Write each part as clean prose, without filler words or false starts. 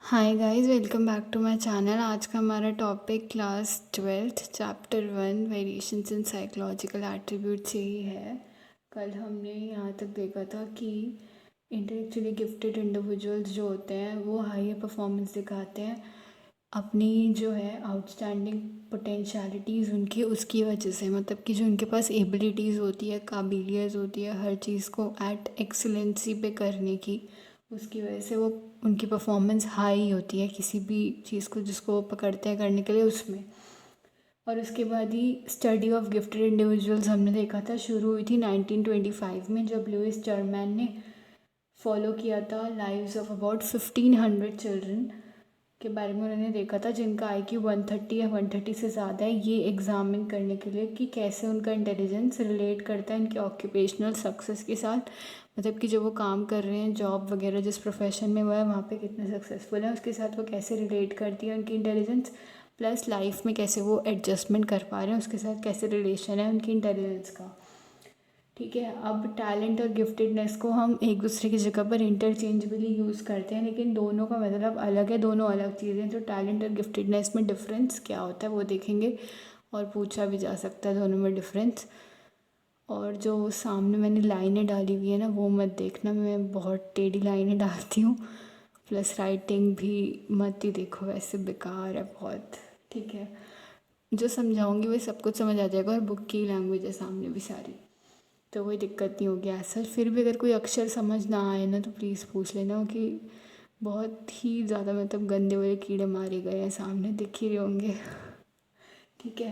Hi guys, welcome back to my channel. आज का हमारा topic class 12th chapter 1 variations in psychological attribute से ही है। कल हमने यहाँ तक देखा था कि इंटेलेक्चुअली गिफ्टेड इंडिविजुअल्स जो होते हैं वो हाई परफॉर्मेंस दिखाते हैं अपनी जो है आउटस्टैंडिंग पोटेंशियलिटीज़ उनकी उसकी वजह से, मतलब कि जो उनके पास एबिलिटीज़ होती है, काबिलियत होती है हर चीज़ को एट एक्सीलेंसी पे करने की, उसकी वजह से वो उनकी परफॉर्मेंस हाई होती है किसी भी चीज़ को जिसको वो पकड़ते हैं करने के लिए उसमें। और उसके बाद ही स्टडी ऑफ गिफ्टेड इंडिविजुअल्स हमने देखा था, शुरू हुई थी 1925 में, जब लुइस जर्मैन ने फॉलो किया था लाइव्स ऑफ अबाउट 1500 चिल्ड्रन के बारे में। उन्होंने देखा था जिनका IQ 130 या 130 से ज़्यादा है, ये एग्ज़ामिन करने के लिए कि कैसे उनका इंटेलिजेंस रिलेट करता है इनके ऑक्यूपेशनल सक्सेस के साथ, मतलब कि जो वो काम कर रहे हैं जॉब वगैरह जिस प्रोफेशन में वो है वहाँ पे कितने सक्सेसफुल हैं, उसके साथ वो कैसे रिलेट करती है उनकी इंटेलिजेंस, प्लस लाइफ में कैसे वो एडजस्टमेंट कर पा रहे हैं, उसके साथ कैसे रिलेशन है उनकी इंटेलिजेंस का। ठीक है, अब टैलेंट और गिफ्टेडनेस को हम एक दूसरे की जगह पर इंटरचेंजेबली यूज़ करते हैं, लेकिन दोनों का मतलब अलग है, दोनों अलग चीज़ें। तो टैलेंट और गिफ्टेडनेस में डिफरेंस क्या होता है वो देखेंगे, और पूछा भी जा सकता है दोनों में डिफरेंस। और जो सामने मैंने लाइनें डाली हुई है ना वो मत देखना, मैं बहुत टेढ़ी लाइनें डालती हूँ, प्लस राइटिंग भी मत ही देखो, वैसे बेकार है बहुत। ठीक है, जो समझाऊंगी वो सब कुछ समझ आ जाएगा, और बुक की लैंग्वेज है सामने भी सारी, तो कोई दिक्कत नहीं होगी ऐसा। फिर भी अगर कोई अक्षर समझ ना आए ना तो प्लीज़ पूछ लेना, कि बहुत ही ज़्यादा मतलब गंदे वाले कीड़े मारे गए हैं सामने, दिख ही रहे होंगे। ठीक है,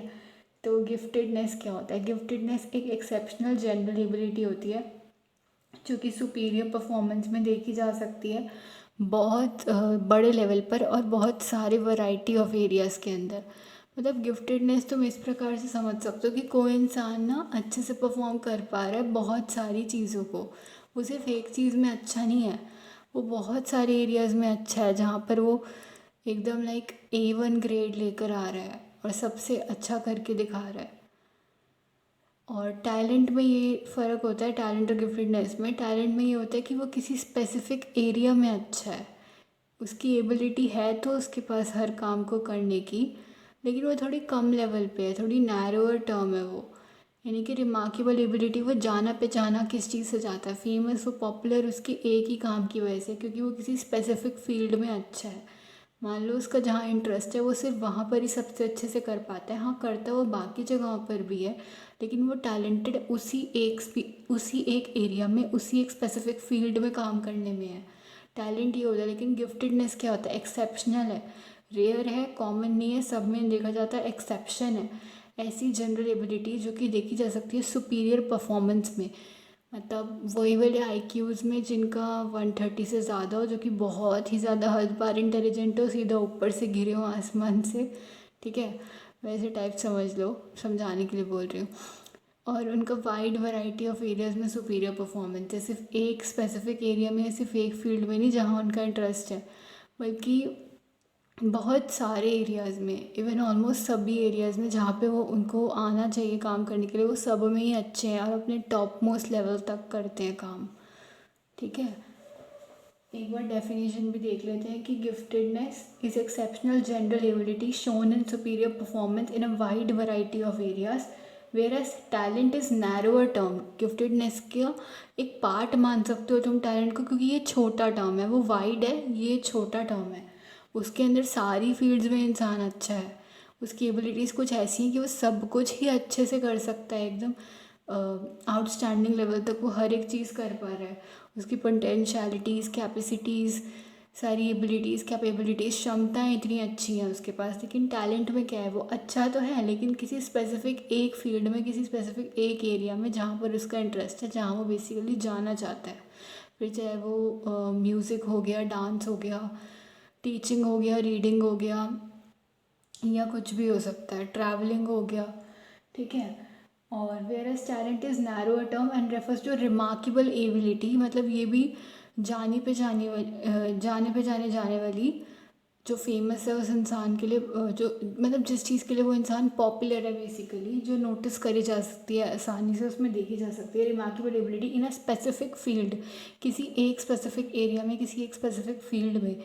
तो गिफ्टेडनेस क्या होता है? गिफ्टेडनेस एक एक्सेप्शनल जनरल एबिलिटी होती है जो कि सुपीरियर परफॉर्मेंस में देखी जा सकती है बहुत बड़े लेवल पर और बहुत सारे वैरायटी ऑफ एरियाज़ के अंदर। मतलब गिफ्टेडनेस तुम इस प्रकार से समझ सकते हो कि कोई इंसान ना अच्छे से परफॉर्म कर पा रहा है बहुत सारी चीज़ों को, वो सिर्फ एक चीज़ में अच्छा नहीं है, वो बहुत सारे एरियाज़ में अच्छा है जहाँ पर वो एकदम लाइक A1 ग्रेड लेकर आ रहा है और सबसे अच्छा करके दिखा रहा है। और टैलेंट में ये फ़र्क होता है, टैलेंट और गिफ्टेडनेस में। टैलेंट में ये होता है कि वो किसी स्पेसिफिक एरिया में अच्छा है, उसकी एबिलिटी है तो उसके पास हर काम को करने की, लेकिन वो थोड़ी कम लेवल पे है, थोड़ी नैरोअर टर्म है वो, यानी कि रिमार्केबल एबिलिटी, वो जाना पहचाना किस चीज़ से जाता है, फेमस वो पॉपुलर उसके एक ही काम की वजह से, क्योंकि वो किसी स्पेसिफिक फील्ड में अच्छा है। मान लो उसका जहाँ इंटरेस्ट है वो सिर्फ वहाँ पर ही सबसे अच्छे से कर पाता है, हाँ करता है वो बाकी जगहों पर भी है, लेकिन वो टैलेंटेड उसी एक एरिया में, उसी एक स्पेसिफिक फील्ड में काम करने में है। टैलेंट ये होता है, लेकिन गिफ्टेडनेस क्या होता है? एक्सेप्शनल है, रेयर है, कॉमन नहीं है, सब में देखा जाता है, एक्सेप्शन है। ऐसी जनरल एबिलिटी जो कि देखी जा सकती है सुपीरियर परफॉर्मेंस में, मतलब वही वाले IQs में जिनका 130 से ज़्यादा हो, जो कि बहुत ही ज़्यादा हद पार इंटेलिजेंट हो, सीधा ऊपर से गिरे हो आसमान से। ठीक है, वैसे टाइप समझ लो, समझाने के लिए बोल रही हूँ। और उनका वाइड वैरायटी ऑफ एरियाज़ में सुपीरियर परफॉर्मेंस है, सिर्फ एक स्पेसिफिक एरिया में, सिर्फ एक फील्ड में नहीं जहाँ उनका इंटरेस्ट है, बल्कि बहुत सारे एरियाज़ में, इवन ऑलमोस्ट सभी एरियाज़ में जहाँ पे वो उनको आना चाहिए काम करने के लिए, वो सब में ही अच्छे हैं और अपने टॉप मोस्ट लेवल तक करते हैं काम। ठीक है, एक बार डेफिनेशन भी देख लेते हैं कि giftedness is exceptional general ability shown in superior performance in a wide variety of areas, whereas talent is narrower term. Giftedness का एक पार्ट मान सकते हो तुम टैलेंट को, क्योंकि ये छोटा टर्म है, वो वाइड है, ये छोटा टर्म है, उसके अंदर सारी फील्ड्स में इंसान अच्छा है, उसकी एबिलिटीज़ कुछ ऐसी हैं कि वो सब कुछ ही अच्छे से कर सकता है, एकदम आउटस्टैंडिंग लेवल तक वो हर एक चीज़ कर पा रहा है, उसकी पोटेंशियलिटीज़, कैपेसिटीज़, सारी एबिलिटीज़, कैपेबिलिटीज़, क्षमताएँ इतनी अच्छी हैं उसके पास। लेकिन टैलेंट में क्या है, वो अच्छा तो है लेकिन किसी स्पेसिफिक एक फील्ड में, किसी स्पेसिफिक एक एरिया में जहाँ पर उसका इंटरेस्ट है, जहाँ वो बेसिकली जाना चाहता है। फिर चाहे वो म्यूज़िक हो गया, डांस हो गया, टीचिंग हो गया, रीडिंग हो गया, या कुछ भी हो सकता है, ट्रैवलिंग हो गया। ठीक है, और whereas talent is narrow term and refers to remarkable ability, मतलब ये भी जानी पे जाने वाली, जाने वाली, जो फेमस है उस इंसान के लिए, जो मतलब जिस चीज़ के लिए वो इंसान पॉपुलर है, बेसिकली जो नोटिस करी जा सकती है, आसानी से उसमें देखी जा सकती है, remarkable ability in a specific field, किसी एक स्पेसिफिक एरिया में, किसी एक स्पेसिफिक फील्ड में,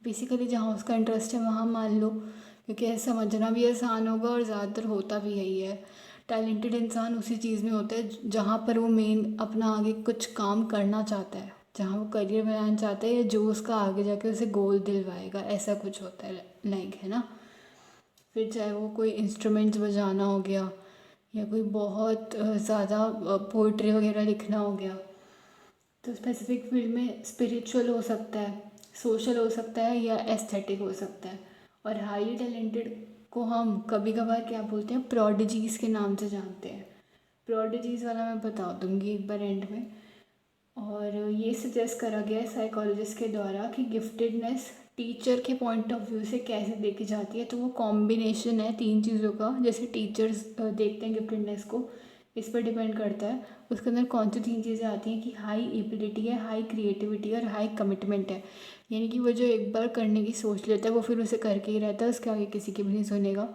बेसिकली जहाँ उसका इंटरेस्ट है वहाँ मान लो, क्योंकि ऐसा समझना भी आसान होगा और ज़्यादातर होता भी यही है। टैलेंटेड इंसान उसी चीज़ में होता है जहाँ पर वो मेन अपना आगे कुछ काम करना चाहता है, जहाँ वो करियर बनाना चाहता है, या जो उसका आगे जाके उसे गोल दिलवाएगा, ऐसा कुछ होता है लाइक, है ना। फिर चाहे वो कोई इंस्ट्रूमेंट्स बजाना हो गया, या कोई बहुत ज़्यादा पोइट्री वगैरह लिखना हो गया, तो स्पेसिफिक फील्ड में स्पिरिचुअल हो सकता है, सोशल हो सकता है, या एस्थेटिक हो सकता है। और हाईली टैलेंटेड को हम कभी कभार क्या बोलते हैं, प्रोडिजीज़ के नाम से जानते हैं। प्रोडिजीज़ वाला मैं बता दूँगी एक बार एंड में। और ये सजेस्ट करा गया है साइकोलॉजिस्ट के द्वारा कि गिफ्टेडनेस टीचर के पॉइंट ऑफ व्यू से कैसे देखी जाती है। तो वो कॉम्बिनेशन है तीन चीज़ों का, जैसे टीचर्स देखते हैं गिफ्टेडनेस को, इस पर डिपेंड करता है उसके अंदर कौन सी तीन चीज़ें आती हैं कि हाई एबिलिटी है, हाई क्रिएटिविटी और हाई कमिटमेंट है। यानी कि वो जो एक बार करने की सोच लेता है वो फिर उसे करके ही रहता है, उसके आगे किसी की भी नहीं सुनेगा।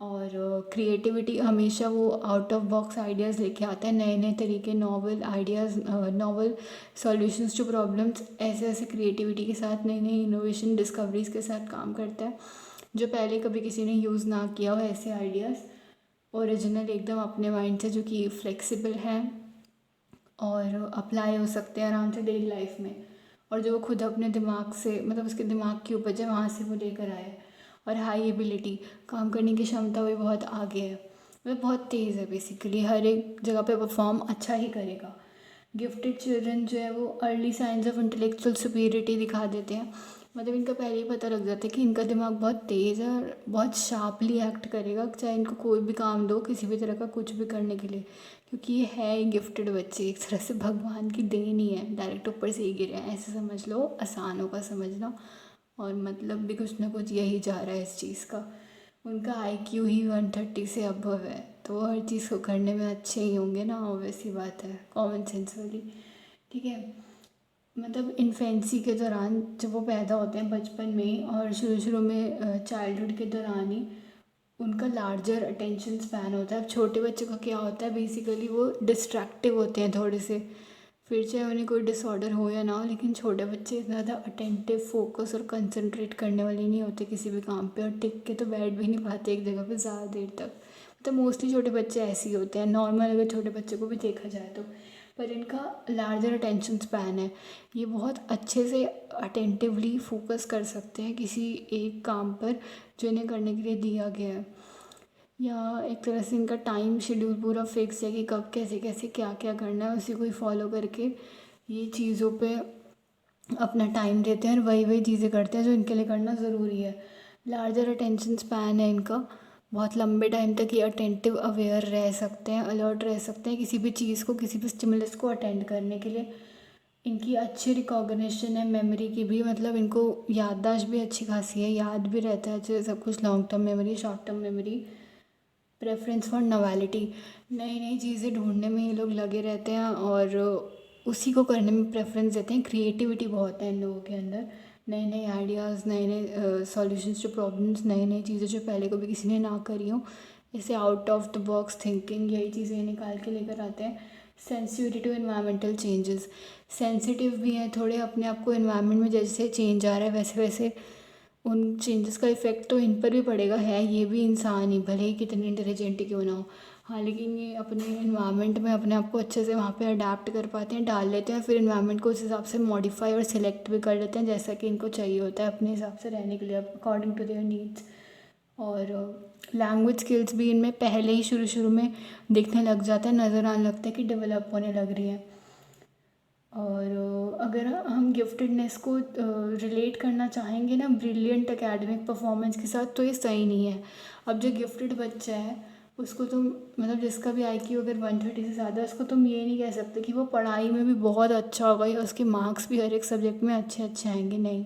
और क्रिएटिविटी हमेशा वो आउट ऑफ बॉक्स आइडियाज़ लेके आता है, नए नए तरीके, novel ideas, novel solutions to problems, ऐसे ऐसे क्रिएटिविटी के साथ नई नई इनोवेशन डिस्कवरीज के साथ काम करता है जो पहले कभी किसी ने यूज़ ना किया हो। ऐसे आइडियाज़ ओरिजिनल एकदम अपने माइंड से, जो कि फ्लेक्सिबल हैं और अप्लाई हो सकते हैं आराम से डेली लाइफ में, और जो वो खुद अपने दिमाग से, मतलब उसके दिमाग की उपज है वहाँ से वो लेकर आए। और हाई एबिलिटी, काम करने की क्षमता भी बहुत आगे है, मतलब बहुत तेज़ है, बेसिकली हर एक जगह पे परफॉर्म अच्छा ही करेगा। गिफ्टेड चिल्ड्रन जो है वो early signs of intellectual superiority दिखा देते हैं, मतलब इनका पहले ही पता लग जाता है कि इनका दिमाग बहुत तेज़ है और बहुत शार्पली एक्ट करेगा, चाहे इनको कोई भी काम दो, किसी भी तरह का कुछ भी करने के लिए, क्योंकि ये है ही गिफ्टेड बच्चे, एक तरह से भगवान की देन ही है, डायरेक्ट ऊपर से ही गिरे हैं, ऐसे समझ लो, आसान होगा समझना। और मतलब भी कुछ ना कुछ यही जा रहा है इस चीज़ का। उनका IQ ही 130 से अबव है, तो वो हर चीज़ को करने में अच्छे ही होंगे ना, वैसी बात है, कॉमन सेंस वाली। ठीक है, मतलब इन्फेंसी के दौरान जब वो पैदा होते हैं बचपन में ही, और शुरू शुरू में चाइल्डहुड के दौरान ही उनका लार्जर अटेंशन स्पैन होता है। अब छोटे बच्चों का क्या होता है, बेसिकली वो डिस्ट्रैक्टिव होते हैं थोड़े से, फिर चाहे उन्हें कोई डिसऑर्डर हो या ना हो, लेकिन छोटे बच्चे ज़्यादा अटेंटिव, फोकस और कंसंट्रेट करने वाले नहीं होते किसी भी काम पे, और टिक के तो बैठ भी नहीं पाते एक जगह पे ज़्यादा देर तक। मतलब मोस्टली छोटे बच्चे ऐसे ही होते हैं, नॉर्मल अगर छोटे बच्चे को भी देखा जाए तो। पर इनका लार्जर अटेंशन स्पैन है, ये बहुत अच्छे से अटेंटिवली फोकस कर सकते हैं किसी एक काम पर जो इन्हें करने के लिए दिया गया है, या एक तरह से इनका टाइम शेड्यूल पूरा फिक्स है कि कब कैसे कैसे क्या क्या करना है, उसी को ही फॉलो करके ये चीज़ों पे अपना टाइम देते हैं और वही वही चीज़ें करते हैं जो इनके लिए करना ज़रूरी है। लार्जर अटेंशन स्पैन है इनका, बहुत लंबे टाइम तक ये अटेंटिव अवेयर रह सकते हैं, अलर्ट रह सकते हैं किसी भी चीज़ को, किसी भी स्टिमुलस को अटेंड करने के लिए। इनकी अच्छी रिकॉग्निशन है, मेमोरी की भी, मतलब इनको याददाश्त भी अच्छी खासी है, याद भी रहता है अच्छे से सब कुछ, long term memory, short term memory. Preference for novelty, नई नई चीज़ें ढूंढने में ये लोग लगे रहते हैं और उसी को करने में प्रेफरेंस देते हैं। क्रिएटिविटी बहुत है इन लोगों के अंदर, नए नए आइडियाज़, नए नए सॉल्यूशंस टू प्रॉब्लम्स, नई नई चीज़ें जो पहले कभी किसी ने ना करी हो, इसे out of the box thinking, यही चीज़ें निकाल के लेकर आते हैं। Sensitivity to environmental changes, sensitive भी हैं थोड़े, अपने आप को इन्वायरमेंट में जैसे चेंज आ रहा है वैसे वैसे उन चेंजेस का इफ़ेक्ट तो इन पर भी पड़ेगा, है ये भी इंसान ही, भले ही कितनी इंटेलिजेंट ही क्यों ना हो। हाँ, लेकिन ये अपने इन्वायरमेंट में अपने आप को अच्छे से वहाँ पे अडेप्ट कर पाते हैं, डाल लेते हैं, फिर इन्वायरमेंट को उस हिसाब से मॉडिफाई और सिलेक्ट भी कर लेते हैं जैसा कि इनको चाहिए होता है अपने हिसाब से रहने के लिए, अकॉर्डिंग टू देयर नीड्स। और लैंग्वेज स्किल्स भी इनमें पहले ही शुरू शुरू में दिखने लग जाता है, नज़र आने लगता है कि डेवलप होने लग रही है। और अगर हम गिफ्टेडनेस को रिलेट करना चाहेंगे ना ब्रिलियंट एकेडमिक परफॉर्मेंस के साथ, तो ये सही नहीं है। अब जो गिफ्टेड बच्चा है उसको तुम, मतलब जिसका भी IQ अगर 130 से ज़्यादा है, उसको तुम ये नहीं कह सकते कि वो पढ़ाई में भी बहुत अच्छा होगा या उसके मार्क्स भी हर एक सब्जेक्ट में अच्छे अच्छे आएंगे, नहीं,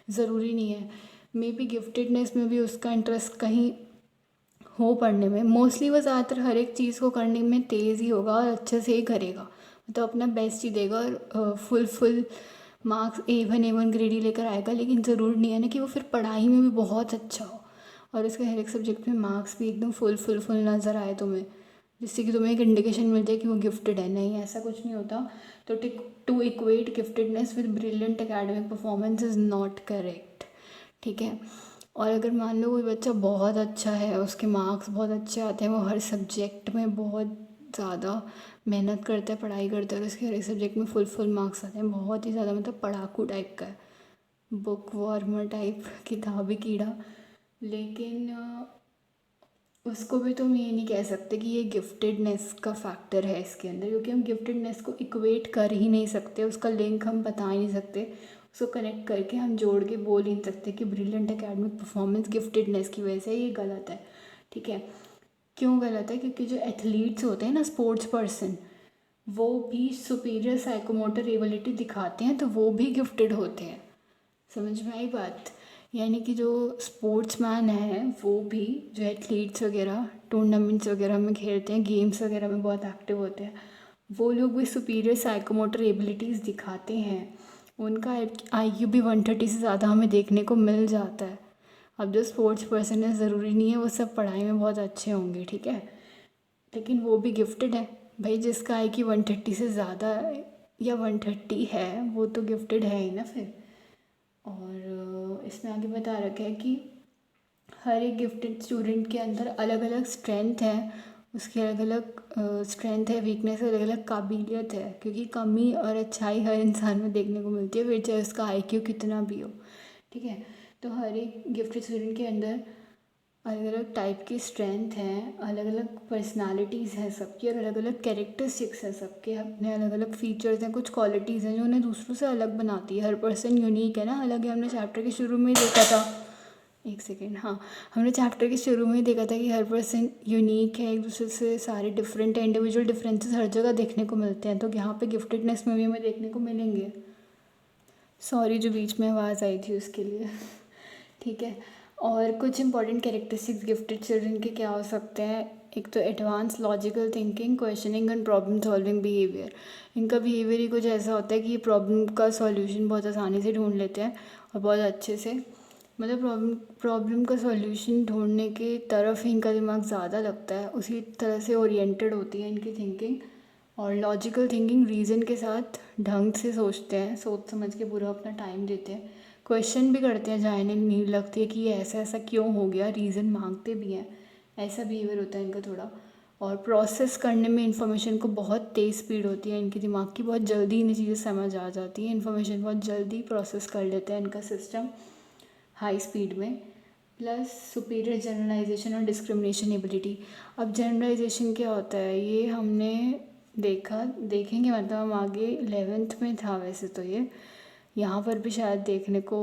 ज़रूरी नहीं है। मे बी गिफ्टेडनेस में भी उसका इंटरेस्ट कहीं हो पढ़ने में, मोस्टली वो ज़्यादातर हर एक चीज़ को करने में तेज़ ही होगा और अच्छे से ही करेगा, तो अपना बेस्ट ही देगा और फुल मार्क्स A1 ग्रेड ही लेकर आएगा। लेकिन ज़रूर नहीं है ना कि वो फिर पढ़ाई में भी बहुत अच्छा हो और इसके हर एक सब्जेक्ट में मार्क्स भी एकदम फुल नज़र आए तुम्हें, जिससे कि तुम्हें एक इंडिकेशन मिल जाए कि वो गिफ्टेड है। नहीं, ऐसा कुछ नहीं होता। तो to equate giftedness with brilliant academic performance is not correct. ठीक है। और अगर मान लो कोई बच्चा बहुत अच्छा है, उसके मार्क्स बहुत अच्छे आते हैं, वो हर सब्जेक्ट में बहुत ज़्यादा मेहनत करता है, पढ़ाई करता है, और उसके हर एक सब्जेक्ट में फुल मार्क्स आते हैं, बहुत ही ज़्यादा मतलब पढ़ाकू टाइप का है, बुक वार्मर टाइप, किताबी कीड़ा। लेकिन उसको भी तुम ये नहीं कह सकते कि ये गिफ्टेडनेस का फैक्टर है इसके अंदर, क्योंकि हम गिफ्टेडनेस को इक्वेट कर ही नहीं सकते, उसका लिंक हम बता ही नहीं सकते, उसको कनेक्ट करके हम जोड़ के बोल ही नहीं सकते कि ब्रिलियंट एकेडमिक परफॉर्मेंस गिफ्टेडनेस की वजह से। ये गलत है, ठीक है। क्यों गलत है? क्योंकि जो एथलीट्स होते हैं ना, स्पोर्ट्स पर्सन, वो भी सुपीरियर साइकोमोटर एबिलिटी दिखाते हैं, तो वो भी गिफ्टेड होते हैं। समझ में आई बात? यानी कि जो स्पोर्ट्समैन है वो भी, जो एथलीट्स वगैरह टूर्नामेंट्स वगैरह में खेलते हैं, गेम्स वगैरह में बहुत एक्टिव होते हैं, वो लोग भी सुपीरियर साइकोमोटर एबिलिटीज़ दिखाते हैं। उनका IQ भी 130 से ज़्यादा हमें देखने को मिल जाता है। अब जो स्पोर्ट्स पर्सन है, ज़रूरी नहीं है वो सब पढ़ाई में बहुत अच्छे होंगे, ठीक है, लेकिन वो भी गिफ्टेड है भाई। जिसका IQ 130 से ज़्यादा या 130 है, वो तो गिफ्टेड है ही ना फिर। और इसमें आगे बता रखा है कि हर एक गिफ्टेड स्टूडेंट के अंदर अलग अलग स्ट्रेंथ है, उसकी अलग अलग स्ट्रेंथ है, वीकनेस है, अलग अलग काबिलियत है, क्योंकि कमी और अच्छाई हर इंसान में देखने को मिलती है, फिर चाहे उसका IQ कितना भी हो, ठीक है। तो हर एक गिफ्टेड स्टूडेंट के अंदर अलग अलग टाइप की स्ट्रेंथ हैं, अलग अलग पर्सनालिटीज़ हैं सबकी, और अलग अलग कैरेक्टरिस्टिक्स हैं सबके, अपने अलग अलग फीचर्स हैं, कुछ क्वालिटीज़ हैं जो उन्हें दूसरों से अलग बनाती है। हर पर्सन यूनिक है ना, अलग है। हमने चैप्टर के शुरू में ही देखा था, एक सेकेंड, हाँ, हमने चैप्टर के शुरू में ही देखा था कि हर पर्सन यूनिक है, एक दूसरे से सारे डिफरेंट है, इंडिविजुअल डिफरेंसेस हर जगह देखने को मिलते हैं, तो यहाँ पे गिफ्टेडनेस में भी हमें देखने को मिलेंगे। सॉरी जो बीच में आवाज़ आई थी उसके लिए ठीक है। और कुछ इंपॉर्टेंट कैरेक्टरिस्टिक्स गिफ्टेड चिल्ड्रन के क्या हो सकते हैं? एक तो advance logical thinking, questioning and problem solving behaviour. इनका बिहेवियर ही कुछ ऐसा होता है कि ये प्रॉब्लम का सॉल्यूशन बहुत आसानी से ढूंढ लेते हैं और बहुत अच्छे से, मतलब प्रॉब्लम का सॉल्यूशन ढूंढने की तरफ ही इनका दिमाग ज़्यादा लगता है, उसी तरह से ओरिएंटेड होती है इनकी थिंकिंग। और लॉजिकल थिंकिंग, रीज़न के साथ ढंग से सोचते हैं, सोच समझ के पूरा अपना टाइम देते हैं, क्वेश्चन भी करते हैं जहाँ इन्हें नीड लगती है कि ये ऐसा ऐसा क्यों हो गया, रीज़न मांगते भी हैं, ऐसा बिहेवियर होता है इनका थोड़ा। और प्रोसेस करने में इंफॉर्मेशन को बहुत तेज़ स्पीड होती है इनके दिमाग की, बहुत जल्दी इन्हें चीज़ें समझ आ जाती हैं, इन्फॉर्मेशन बहुत जल्दी प्रोसेस कर लेते हैं इनका सिस्टम हाई स्पीड में। प्लस सुपीरियर जनरलाइजेशन और डिस्क्रिमिनेशन एबिलिटी। अब जनरलाइजेशन क्या होता है ये हमने देखेंगे, मतलब हम आगे 11th में था वैसे तो ये, यहाँ पर भी शायद देखने को,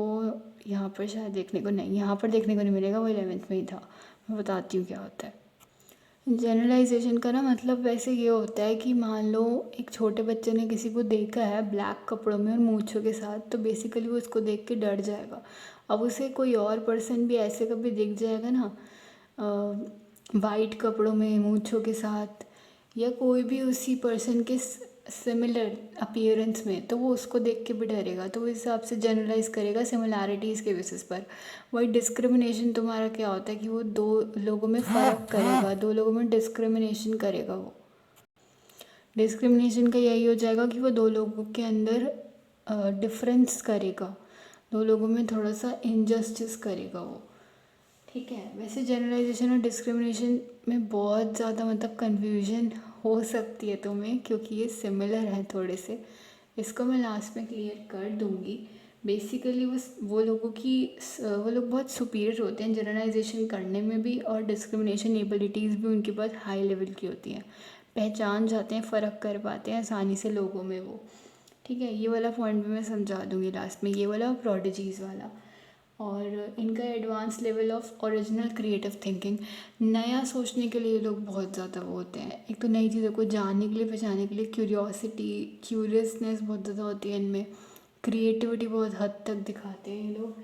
यहाँ पर शायद देखने को नहीं, यहाँ पर देखने को नहीं मिलेगा, वो 11th में ही था। मैं बताती हूँ क्या होता है जनरलाइजेशन का ना। मतलब वैसे ये होता है कि मान लो एक छोटे बच्चे ने किसी को देखा है ब्लैक कपड़ों में और मूंछों के साथ, तो बेसिकली वो उसको देख के डर जाएगा। अब उसे कोई और पर्सन भी ऐसे कभी दिख जाएगा ना, वाइट कपड़ों में मूंछों के साथ, या कोई भी उसी पर्सन के सिमिलर अपीयरेंस में, तो वो उसको देख के भी डरेगा, तो उस हिसाब से जनरलाइज करेगा सिमिलैरिटीज़ के बेसिस पर। वही डिस्क्रिमिनेशन तुम्हारा क्या होता है कि वो दो लोगों में फ़र्क करेगा, दो लोगों में डिस्क्रिमिनेशन करेगा। वो डिस्क्रिमिनेशन का यही हो जाएगा कि वो दो लोगों के अंदर डिफरेंस करेगा, दो लोगों में थोड़ा सा इनजस्टिस करेगा वो, ठीक है। वैसे जनरलाइजेशन और डिस्क्रिमिनेशन में बहुत ज़्यादा मतलब कन्फ्यूजन हो सकती है तुम्हें, क्योंकि ये सिमिलर हैं थोड़े से, इसको मैं लास्ट में क्लियर कर दूँगी। बेसिकली वो लोगों की वो लोग बहुत सुपीरियर होते हैं जनरलाइजेशन करने में भी, और डिस्क्रिमिनेशन एबिलिटीज़ भी उनके पास हाई लेवल की होती हैं, पहचान जाते हैं, फ़र्क कर पाते हैं आसानी से लोगों में वो, ठीक है। ये वाला पॉइंट भी मैं समझा दूँगी लास्ट में, ये वाला प्रोडिजीज़ वाला। और इनका advance level of original creative thinking, नया सोचने के लिए लोग बहुत ज़्यादा वो होते हैं, एक तो नई चीज़ों को जानने के लिए, पहचानने के लिए क्यूरियसनेस बहुत ज़्यादा होती है इनमें, क्रिएटिविटी बहुत हद तक दिखाते हैं ये लोग,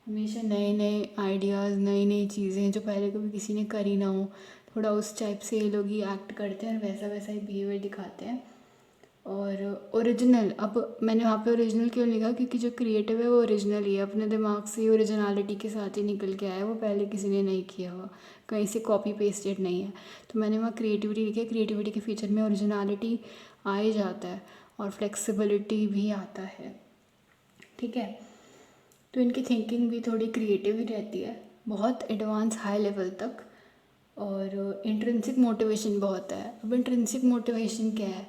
हमेशा नए नए आइडियाज़, नई नई चीज़ें जो पहले कभी किसी ने करी ना हो, थोड़ा उस टाइप से ये लोग ही एक्ट करते हैं और वैसा वैसा ही बिहेवियर दिखाते हैं। और ओरिजिनल, अब मैंने वहाँ पे ओरिजिनल क्यों लिखा, क्योंकि जो क्रिएटिव है वो ओरिजिनल ही है, अपने दिमाग से ही ओरिजिनलिटी के साथ ही निकल के आया है, वो पहले किसी ने नहीं किया हुआ, कहीं से कॉपी पेस्टेड नहीं है। तो मैंने वहाँ क्रिएटिविटी लिखी है, क्रिएटिविटी के फीचर में ओरिजिनलिटी आ ही जाता है और फ्लेक्सिबिलिटी भी आता है, ठीक है। तो इनकी थिंकिंग भी थोड़ी क्रिएटिव ही रहती है, बहुत एडवांस हाई लेवल तक। और इंट्रिंसिक मोटिवेशन बहुत है। अब इंट्रिंसिक मोटिवेशन क्या है,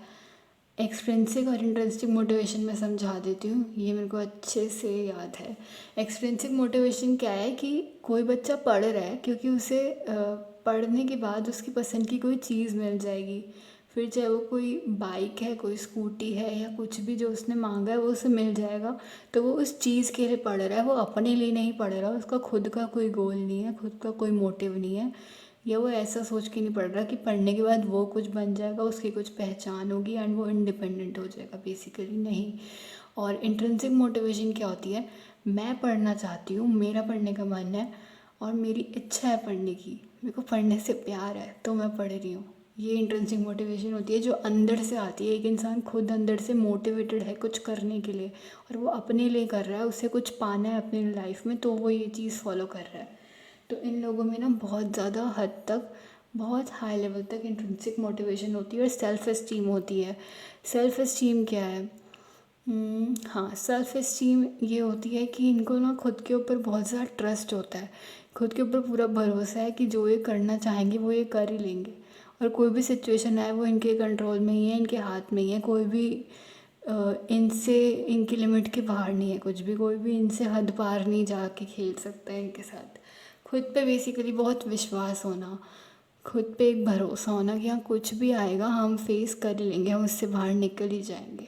एक्सट्रिंसिक और इंट्रिंसिक मोटिवेशन मैं समझा देती हूँ, ये मेरे को अच्छे से याद है। एक्सट्रिंसिक मोटिवेशन क्या है कि कोई बच्चा पढ़ रहा है क्योंकि उसे पढ़ने के बाद उसकी पसंद की कोई चीज़ मिल जाएगी, फिर चाहे वो कोई बाइक है, कोई स्कूटी है, या कुछ भी जो उसने मांगा है वो उसे मिल जाएगा। तो वो उस चीज़ के लिए पढ़ रहा है, वो अपने लिए नहीं पढ़ रहा, उसका खुद का कोई गोल नहीं है, खुद का कोई मोटिव नहीं है, या वो ऐसा सोच के नहीं पढ़ रहा कि पढ़ने के बाद वो कुछ बन जाएगा, उसकी कुछ पहचान होगी एंड वो इंडिपेंडेंट हो जाएगा, बेसिकली नहीं। और इंट्रिंसिक मोटिवेशन क्या होती है, मैं पढ़ना चाहती हूँ, मेरा पढ़ने का मन है और मेरी इच्छा है पढ़ने की, मेरे को पढ़ने से प्यार है तो मैं पढ़ रही हूँ। ये इंट्रिंसिक मोटिवेशन होती है जो अंदर से आती है। एक इंसान खुद अंदर से मोटिवेटेड है कुछ करने के लिए और वो अपने लिए कर रहा है, उसे कुछ पाना है अपनी लाइफ में, तो वो ये चीज़ फॉलो कर रहा है। तो इन लोगों में ना बहुत ज़्यादा हद तक, बहुत हाई लेवल तक इंट्रिंसिक मोटिवेशन होती है और सेल्फ़ एस्टीम होती है। सेल्फ़ एस्टीम क्या है? हाँ, सेल्फ़ एस्टीम ये होती है कि इनको ना खुद के ऊपर बहुत ज़्यादा ट्रस्ट होता है, खुद के ऊपर पूरा भरोसा है कि जो ये करना चाहेंगे वो ये कर ही लेंगे, और कोई भी सिचुएशन आए वो इनके कंट्रोल में ही है, इनके हाथ में ही है। कोई भी इनसे, इनकी लिमिट के बाहर नहीं है कुछ भी, कोई भी इनसे हद पार नहीं जाके खेल सकता है इनके साथ। खुद पे बेसिकली बहुत विश्वास होना, खुद पे एक भरोसा होना कि हाँ कुछ भी आएगा हम फेस कर ही लेंगे, हम उससे बाहर निकल ही जाएंगे।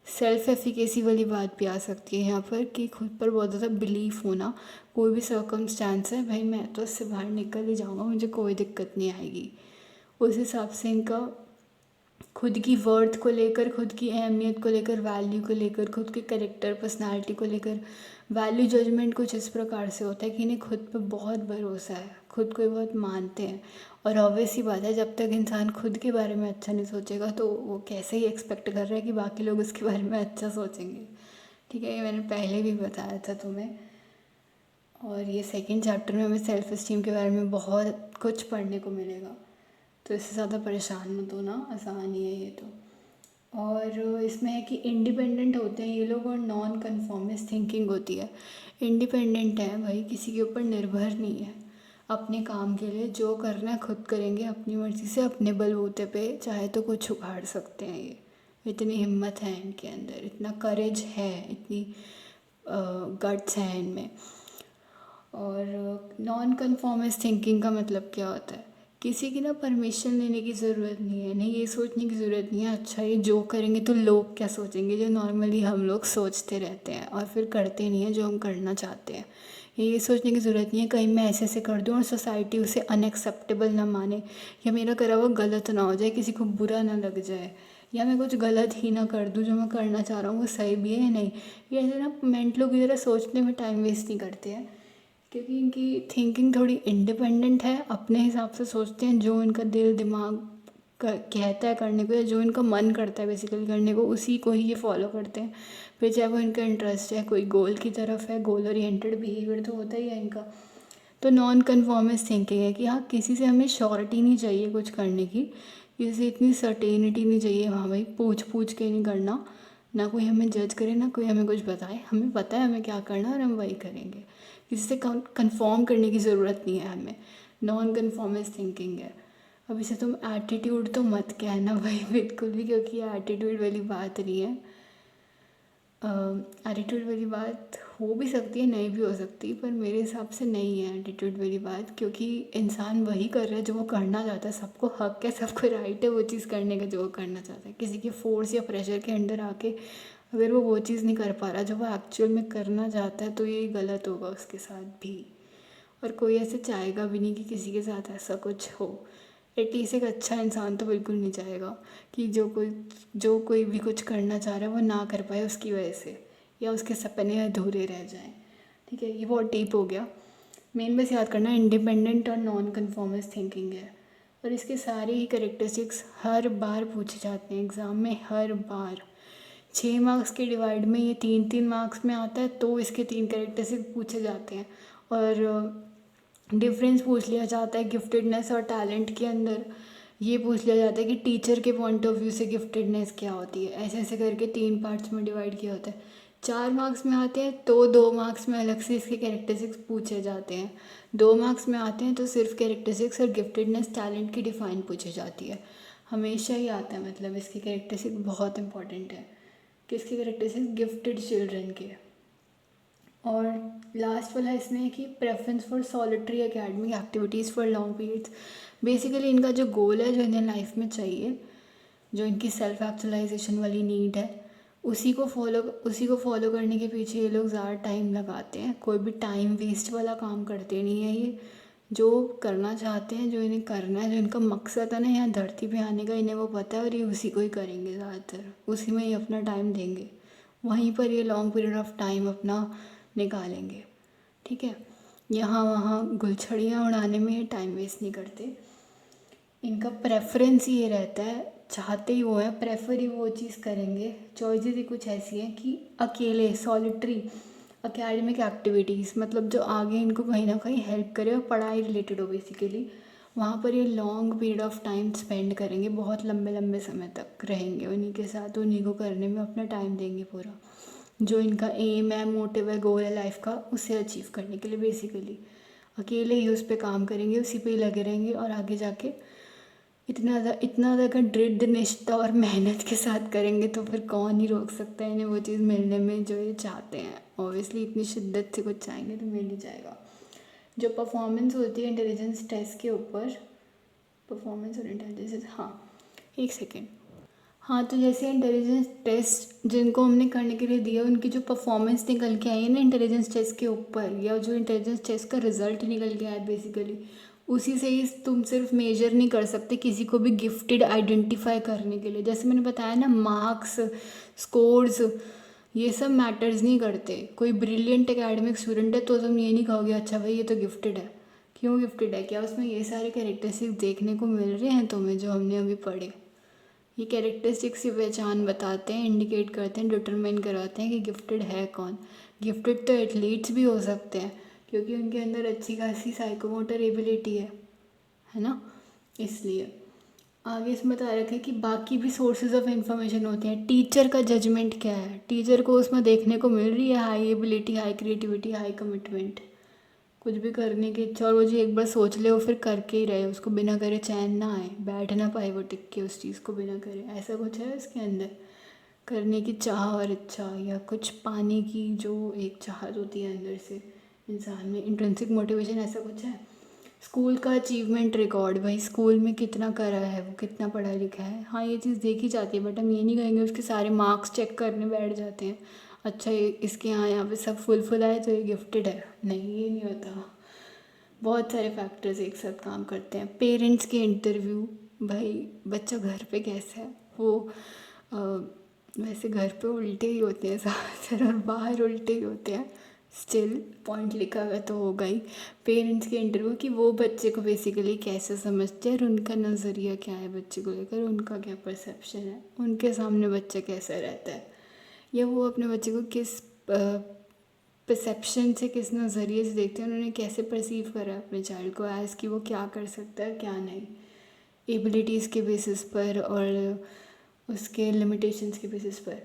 सेल्फ एफिकेसी वाली बात भी आ सकती है यहाँ पर कि खुद पर बहुत ज़्यादा बिलीफ होना, कोई भी सर्कमस्टांस है भाई मैं तो इससे बाहर निकल ही जाऊँगा, मुझे कोई दिक्कत नहीं आएगी। उस हिसाब से इनका खुद की वर्थ को लेकर, खुद की अहमियत को लेकर, वैल्यू को लेकर, खुद के करेक्टर पर्सनालिटी को लेकर वैल्यू जजमेंट कुछ इस प्रकार से होता है कि इन्हें खुद पे बहुत भरोसा है, खुद को बहुत मानते हैं। और ऑब्वियस ही बात है, जब तक इंसान खुद के बारे में अच्छा नहीं सोचेगा तो वो कैसे ही एक्सपेक्ट कर रहा है कि बाकी लोग उसके बारे में अच्छा सोचेंगे। ठीक है, ये मैंने पहले भी बताया था तुम्हें। और ये सेकंड चैप्टर में हमें सेल्फ इस्टीम के बारे में बहुत कुछ पढ़ने को मिलेगा, तो इससे ज़्यादा परेशान मत होना, आसान ही है ये तो। और इसमें है कि इंडिपेंडेंट होते हैं ये लोग और नॉन कन्फॉर्मिस्ट थिंकिंग होती है। इंडिपेंडेंट है भाई, किसी के ऊपर निर्भर नहीं है, अपने काम के लिए जो करना है खुद करेंगे, अपनी मर्ज़ी से, अपने बलबूते पे चाहे तो कुछ उखाड़ सकते हैं। ये इतनी हिम्मत है इनके अंदर, इतना करेज है, इतनी गट्स हैं इनमें। और नॉन कन्फॉर्मिस्ट थिंकिंग का मतलब क्या होता है, किसी की ना परमिशन लेने की ज़रूरत नहीं है, नहीं ये सोचने की ज़रूरत नहीं है अच्छा ये जो करेंगे तो लोग क्या सोचेंगे, जो नॉर्मली हम लोग सोचते रहते हैं और फिर करते नहीं हैं जो हम करना चाहते हैं। ये सोचने की ज़रूरत नहीं है कहीं मैं ऐसे ऐसे कर दूँ और सोसाइटी उसे अनएक्सेप्टेबल ना माने, या मेरा करा हुआ गलत ना हो जाए, किसी को बुरा ना लग जाए, या मैं कुछ गलत ही ना कर दूँ, जो मैं करना चाह रहा हूँ वो सही भी है या नहीं। ये ऐसे ना मेंट लोग इधर सोचने में टाइम वेस्ट नहीं करते हैं, क्योंकि इनकी थिंकिंग थोड़ी इंडिपेंडेंट है, अपने हिसाब से सोचते हैं, जो इनका दिल दिमाग कहता है करने को, या जो इनका मन करता है बेसिकली करने को, उसी को ही ये फॉलो करते हैं। फिर चाहे वो इनका इंटरेस्ट है कोई गोल की तरफ है, गोल ओरिएंटेड बिहेवियर तो होता ही है इनका। तो नॉन कन्फॉर्मिस्ट थिंकिंग है कि हाँ किसी से हमें श्योरिटी नहीं चाहिए कुछ करने की, किसी से इतनी सर्टेनिटी नहीं चाहिए, हाँ भाई पूछ पूछ के नहीं करना, ना कोई हमें जज करे ना कोई हमें कुछ बताए, हमें पता है हमें क्या करना है और हम वही करेंगे, किसी से कंफर्म करने की ज़रूरत नहीं है हमें। नॉन कन्फॉर्मिस्ट थिंकिंग है। अब इसे तुम एटीट्यूड तो मत कहना भाई बिल्कुल भी, क्योंकि ये एटीट्यूड वाली बात नहीं है। एटीट्यूड वाली बात हो भी सकती है, नहीं भी हो सकती, पर मेरे हिसाब से नहीं है एटीट्यूड वाली बात, क्योंकि इंसान वही कर रहा है जो वो करना चाहता है, सबको हक है, सबको राइट है वो चीज़ करने का जो वो करना चाहता है। किसी के फोर्स या प्रेशर के अंडर आके अगर वो चीज़ नहीं कर पा रहा जो वो एक्चुअल में करना चाहता है, तो ये गलत होगा उसके साथ भी। और कोई ऐसे चाहेगा भी नहीं कि किसी के साथ ऐसा कुछ हो। एटलीस्ट एक अच्छा इंसान तो बिल्कुल नहीं चाहेगा कि जो कोई भी कुछ करना चाह रहा है वो ना कर पाए उसकी वजह से, या उसके सपने अधूरे रह जाएं। ठीक है, ये बहुत डीप हो गया। मेन बस याद करना इंडिपेंडेंट और नॉन कन्फॉर्मिस्ट थिंकिंग है, और इसके सारे ही करेक्टरिस्टिक्स हर बार पूछे जाते हैं एग्ज़ाम में, हर बार 6 मार्क्स के डिवाइड में ये 3-3 मार्क्स में आता है, तो इसके 3 करेक्टरिस्टिक्स पूछे जाते हैं। और डिफरेंस पूछ लिया जाता है गिफ्टेडनेस और टैलेंट के अंदर, ये पूछ लिया जाता है कि टीचर के पॉइंट ऑफ व्यू से गिफ्टेडनेस क्या होती है, ऐसे ऐसे करके 3 पार्ट्स में डिवाइड किया होता है। 4 मार्क्स में आते हैं तो 2 मार्क्स में अलग से इसके कैरेक्टरिस्टिक्स पूछे जाते हैं। 2 मार्क्स में आते हैं तो सिर्फ कैरेक्टरिस्टिक्स और गिफ्टेडनेस टैलेंट की डिफाइन पूछी जाती है। हमेशा ही आता है, मतलब इसकी कैरेक्टरिस्टिक बहुत इंपॉर्टेंट है कि इसकी कैरेक्टरिस्टिक्स गिफ्टेड चिल्ड्रन के। और लास्ट वाला इसमें है कि preference for solitary academic activities for long periods. Basically इनका जो गोल है, जो इन्हें लाइफ में चाहिए, जो इनकी सेल्फ एक्चुअलाइजेशन वाली नीड है, उसी को फॉलो करने के पीछे ये लोग ज़्यादा टाइम लगाते हैं। कोई भी टाइम वेस्ट वाला काम करते नहीं है ये। जो करना चाहते हैं, जो इन्हें करना है, जो इनका मकसद है ना यहाँ धरती पे आने का, इन्हें वो पता है और ये उसी को ही करेंगे ज़्यादातर, उसी में ही अपना टाइम देंगे, वहीं पर ये लॉन्ग पीरियड ऑफ टाइम अपना निकालेंगे। ठीक है, यहाँ वहाँ गुलछड़ियाँ उड़ाने में ये टाइम वेस्ट नहीं करते। इनका प्रेफरेंस ये रहता है, चाहते ही वो है, प्रेफर ही वो चीज़ करेंगे। चॉइसेस ही कुछ ऐसी हैं कि अकेले सॉलिटरी एकेडमिक एक्टिविटीज़, मतलब जो आगे इनको कहीं ना कहीं हेल्प करे और पढ़ाई रिलेटेड हो बेसिकली, वहाँ पर ये long period of time spend करेंगे, बहुत लंबे लंबे समय तक रहेंगे उन्हीं के साथ, उन्हीं को करने में अपना टाइम देंगे पूरा। जो इनका एम है, मोटिव है, गोल है लाइफ का, उसे अचीव करने के लिए बेसिकली अकेले ही उस पर काम करेंगे, उसी पे ही लगे रहेंगे और आगे जाके इतना ज़्यादा दृढ़ निष्ठा और मेहनत के साथ करेंगे तो फिर कौन ही रोक सकता है इन्हें वो चीज़ मिलने में जो ये चाहते हैं। ऑब्वियसली इतनी शिद्दत से कुछ चाहेंगे तो मिल ही जाएगा। जो परफॉर्मेंस होती है इंटेलिजेंस टेस्ट के ऊपर, परफॉर्मेंस और इंटेलिजेंस, हाँ एक सेकेंड, हाँ तो जैसे इंटेलिजेंस टेस्ट जिनको हमने करने के लिए दिया, उनकी जो परफॉर्मेंस निकल के आई है ना इंटेलिजेंस टेस्ट के ऊपर, या जो इंटेलिजेंस टेस्ट का रिजल्ट निकल के आया है बेसिकली, उसी से ही तुम सिर्फ मेजर नहीं कर सकते किसी को भी गिफ्टेड आइडेंटिफाई करने के लिए। जैसे मैंने बताया ना, मार्क्स, स्कोर्स, ये सब मैटर्स नहीं करते। कोई ब्रिलियंट एकेडमिक स्टूडेंट है तो तुम ये नहीं कहोगे अच्छा भाई ये तो गिफ्टेड है। क्यों गिफ्टेड है? क्या उसमें ये सारे कैरेक्टरिस्टिक्स देखने को मिल रहे हैं तुम्हें जो हमने अभी पढ़े? ये कैरेक्टरिस्टिक्स की पहचान बताते हैं, इंडिकेट करते हैं, डिटरमाइन कराते हैं कि गिफ्टेड है कौन। गिफ्टेड तो एथलीट्स भी हो सकते हैं क्योंकि उनके अंदर अच्छी खासी साइकोमोटर एबिलिटी है ना। इसलिए आगे इसमें बता रखा है कि बाकी भी सोर्सेज ऑफ इंफॉर्मेशन होते हैं। टीचर का जजमेंट क्या है, टीचर को उसमें देखने को मिल रही है high ability, high creativity, high commitment, कुछ भी करने की इच्छा, और वो जो एक बार सोच ले वो फिर करके ही रहे, उसको बिना करे चैन ना आए, बैठ ना पाए वो टिक के उस चीज़ को बिना करे। ऐसा कुछ है उसके अंदर करने की चाह और इच्छा, या कुछ पाने की जो एक चाहत होती है अंदर से इंसान में, इंट्रिंसिक मोटिवेशन, ऐसा कुछ है। स्कूल का अचीवमेंट रिकॉर्ड, भाई स्कूल में कितना करा है वो, कितना पढ़ा लिखा है, हाँ ये चीज़ देखी जाती है, बट हम ये नहीं कहेंगे उसके सारे मार्क्स चेक करने बैठ जाते हैं, अच्छा ये इसके यहाँ पे सब फुल आए तो ये गिफ्टेड है, नहीं ये नहीं होता। बहुत सारे फैक्टर्स एक साथ काम करते हैं। पेरेंट्स के इंटरव्यू, भाई बच्चा घर पे कैसा है वो, अ, वैसे घर पे उल्टे ही होते हैं ज़्यादातर और बाहर उल्टे ही होते हैं, स्टिल पॉइंट लिखा हुआ तो होगा ही। पेरेंट्स के इंटरव्यू कि वो बच्चे को बेसिकली कैसे समझते हैं और उनका नज़रिया क्या है बच्चे को लेकर, उनका क्या परसेप्शन है, उनके सामने बच्चा कैसा रहता है, या वो अपने बच्चे को किस परसेप्शन से, किस नज़रिए से देखते हैं, उन्होंने कैसे परसीव करा है अपने चाइल्ड को एज़ कि वो क्या कर सकता है क्या नहीं, एबिलिटीज़ के बेसिस पर और उसके लिमिटेशंस के बेसिस पर।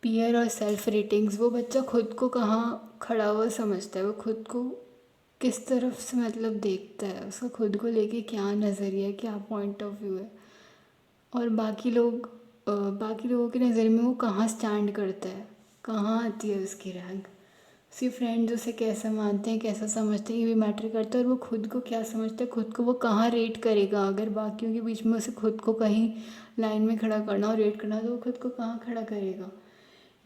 पीयर और सेल्फ रेटिंग्स, वो बच्चा खुद को कहाँ खड़ा हुआ समझता है, वो खुद को किस तरफ से मतलब देखता है, उसका खुद को लेके क्या नज़रिया है, क्या पॉइंट ऑफ व्यू है, और बाकी लोगों की नज़र में वो कहाँ स्टैंड करता है, कहाँ आती है उसकी रैंक, उसके फ्रेंड्स उसे कैसा मानते हैं, कैसा समझते हैं, ये भी मैटर करता है, और वो खुद को क्या समझता है, खुद को वो कहाँ रेट करेगा। अगर बाकियों के बीच में उसे खुद को कहीं लाइन में खड़ा करना और रेट करना, तो वो खुद को कहाँ खड़ा करेगा।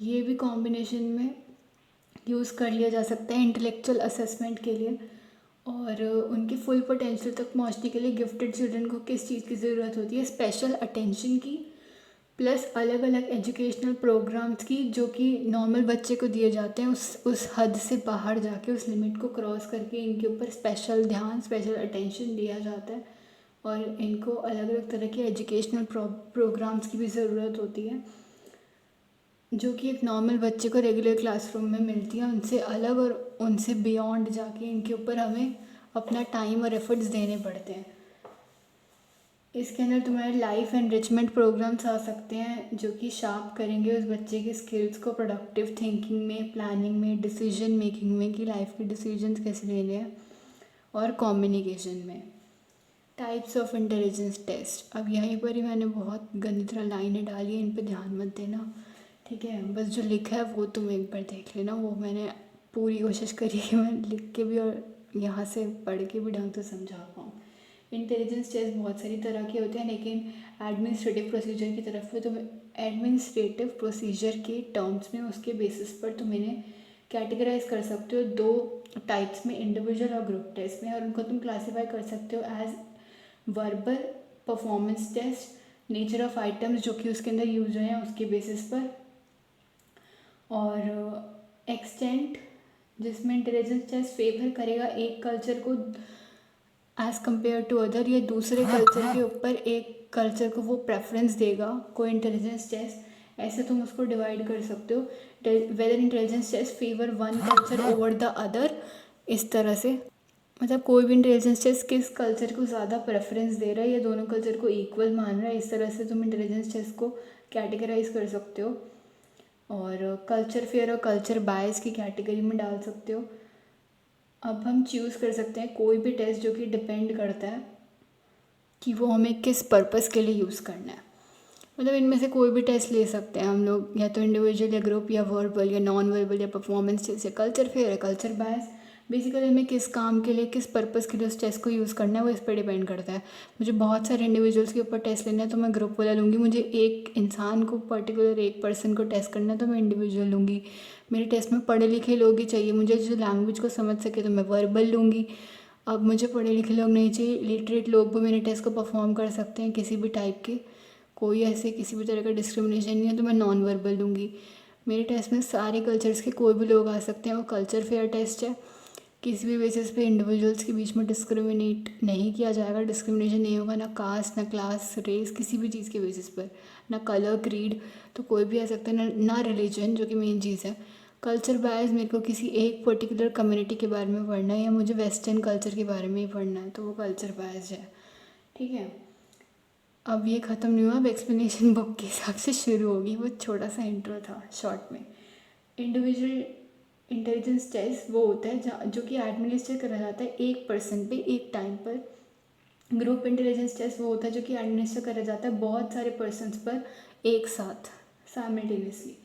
ये भी कॉम्बिनेशन में यूज़ कर लिया जा सकता है इंटेलेक्चुअल असेसमेंट के लिए, और उनके फुल पोटेंशियल तक पहुंचने के लिए गिफ्टेड चिल्ड्रन को किस चीज़ की ज़रूरत होती है, स्पेशल अटेंशन की, प्लस अलग अलग एजुकेशनल प्रोग्राम्स की जो कि नॉर्मल बच्चे को दिए जाते हैं, उस हद से बाहर जाके, उस लिमिट को क्रॉस करके इनके ऊपर स्पेशल ध्यान, स्पेशल अटेंशन दिया जाता है, और इनको अलग अलग तरह के एजुकेशनल प्रोग्राम्स की भी ज़रूरत होती है जो कि एक नॉर्मल बच्चे को रेगुलर क्लासरूम में मिलती है, उनसे अलग और उनसे बियॉन्ड जाके इनके ऊपर हमें अपना टाइम और एफर्ट्स देने पड़ते हैं। इसके अंदर तुम्हारे लाइफ एनरिचमेंट प्रोग्राम्स आ सकते हैं जो कि शार्प करेंगे उस बच्चे के स्किल्स को प्रोडक्टिव थिंकिंग में, प्लानिंग में, डिसीजन मेकिंग में कि लाइफ के डिसीजंस कैसे लेने हैं, और कम्युनिकेशन में। टाइप्स ऑफ इंटेलिजेंस टेस्ट, अब यहीं पर ही मैंने बहुत गंदी तरह लाइनें डाली हैं, इन पे ध्यान मत देना, ठीक है। बस जो लिखा है वो तुम एक बार देख लेना, वो मैंने पूरी कोशिश करी कि मैं लिख के भी और यहाँ से पढ़ के भी ढंग से समझा पाऊँ। इंटेलिजेंस टेस्ट बहुत सारी तरह के होते हैं, लेकिन एडमिनिस्ट्रेटिव प्रोसीजर की तरफ से तुम एडमिनिस्ट्रेटिव प्रोसीजर के टर्म्स में उसके बेसिस पर तुम इन्हें कैटेगराइज कर सकते हो दो टाइप्स में, इंडिविजुअल और ग्रुप टेस्ट में, और उनको तुम क्लासीफाई कर सकते हो as verbal performance test, nature of items जो कि उसके अंदर यूज हुए हैं उसके बेसिस पर, और एक्सटेंट जिसमें इंटेलिजेंस टेस्ट फेवर करेगा एक कल्चर को एज़ कम्पेयर टू अदर, या दूसरे कल्चर के ऊपर एक कल्चर को वो प्रेफरेंस देगा। कोई इंटेलिजेंस टेस्ट ऐसे तुम उसको डिवाइड कर सकते हो, whether intelligence test favour one culture over the other, इस तरह से। मतलब कोई भी इंटेलिजेंस टेस्ट किस कल्चर को ज़्यादा प्रेफरेंस दे रहा है या दोनों कल्चर को इक्वल मान रहा है, इस तरह से तुम इंटेलिजेंस टेस्ट को कैटेगराइज कर सकते हो, और कल्चर फेयर और कल्चर बायस की कैटेगरी में डाल सकते हो। अब हम चूज़ कर सकते हैं कोई भी टेस्ट जो कि डिपेंड करता है कि वो हमें किस पर्पस के लिए यूज़ करना है। मतलब इनमें से कोई भी टेस्ट ले सकते हैं हम लोग, या तो इंडिविजुअल या ग्रुप या वर्बल या नॉन वर्बल या परफॉर्मेंस टेस्ट या कल्चर फेयर या कल्चर बायस। बेसिकली हमें किस काम के लिए, किस पर्पस के लिए उस टेस्ट को यूज़ करना है वो इस पर डिपेंड करता है। मुझे बहुत सारे इंडिविजुअल्स के ऊपर टेस्ट लेना है तो मैं ग्रुप वाला लूँगी, मुझे एक इंसान को पर्टिकुलर एक पर्सन को टेस्ट करना है तो मैं इंडिविजुअल लूँगी। मेरे टेस्ट में पढ़े लिखे लोग ही चाहिए, मुझे जो लैंग्वेज को समझ सके तो मैं वर्बल लूँगी। अब मुझे पढ़े लिखे लोग नहीं चाहिए, लिटरेट लोग भी मेरे टेस्ट को परफॉर्म कर सकते हैं किसी भी टाइप के, कोई ऐसे किसी भी तरह का डिस्क्रिमिनेशन नहीं है तो मैं नॉन वर्बल लूँगी। मेरे टेस्ट में सारे कल्चर्स के कोई भी लोग आ सकते हैं, वो कल्चर फेयर टेस्ट है। किसी भी बेसिस पे इंडिविजुअल्स के बीच में डिस्क्रिमिनेट नहीं किया जाएगा, डिस्क्रिमिनेशन नहीं होगा, ना कास्ट, ना क्लास, रेस, किसी भी चीज़ के बेसिस पर, ना कलर, क्रीड, तो कोई भी आ सकता है, ना रिलीजन जो कि मेन चीज़ है। कल्चर बायस, मेरे को किसी एक पर्टिकुलर कम्युनिटी के बारे में पढ़ना है या मुझे वेस्टर्न कल्चर के बारे में ही पढ़ना है तो वो कल्चर बायस है, ठीक है। अब ये ख़त्म नहीं हुआ, अब एक्सप्लेनेशन बुक के हिसाब से शुरू होगी, वो छोटा सा इंट्रो था शॉर्ट में। इंडिविजुअल इंटेलिजेंस टेस्ट वो होता है जो कि एडमिनिस्टर करा जाता है एक पर्सन पे एक टाइम पर। ग्रुप इंटेलिजेंस टेस्ट वो होता है जो कि एडमिनिस्टर करा जाता है बहुत सारे पर्सनस पर एक साथ, साइमल्टेनियसली,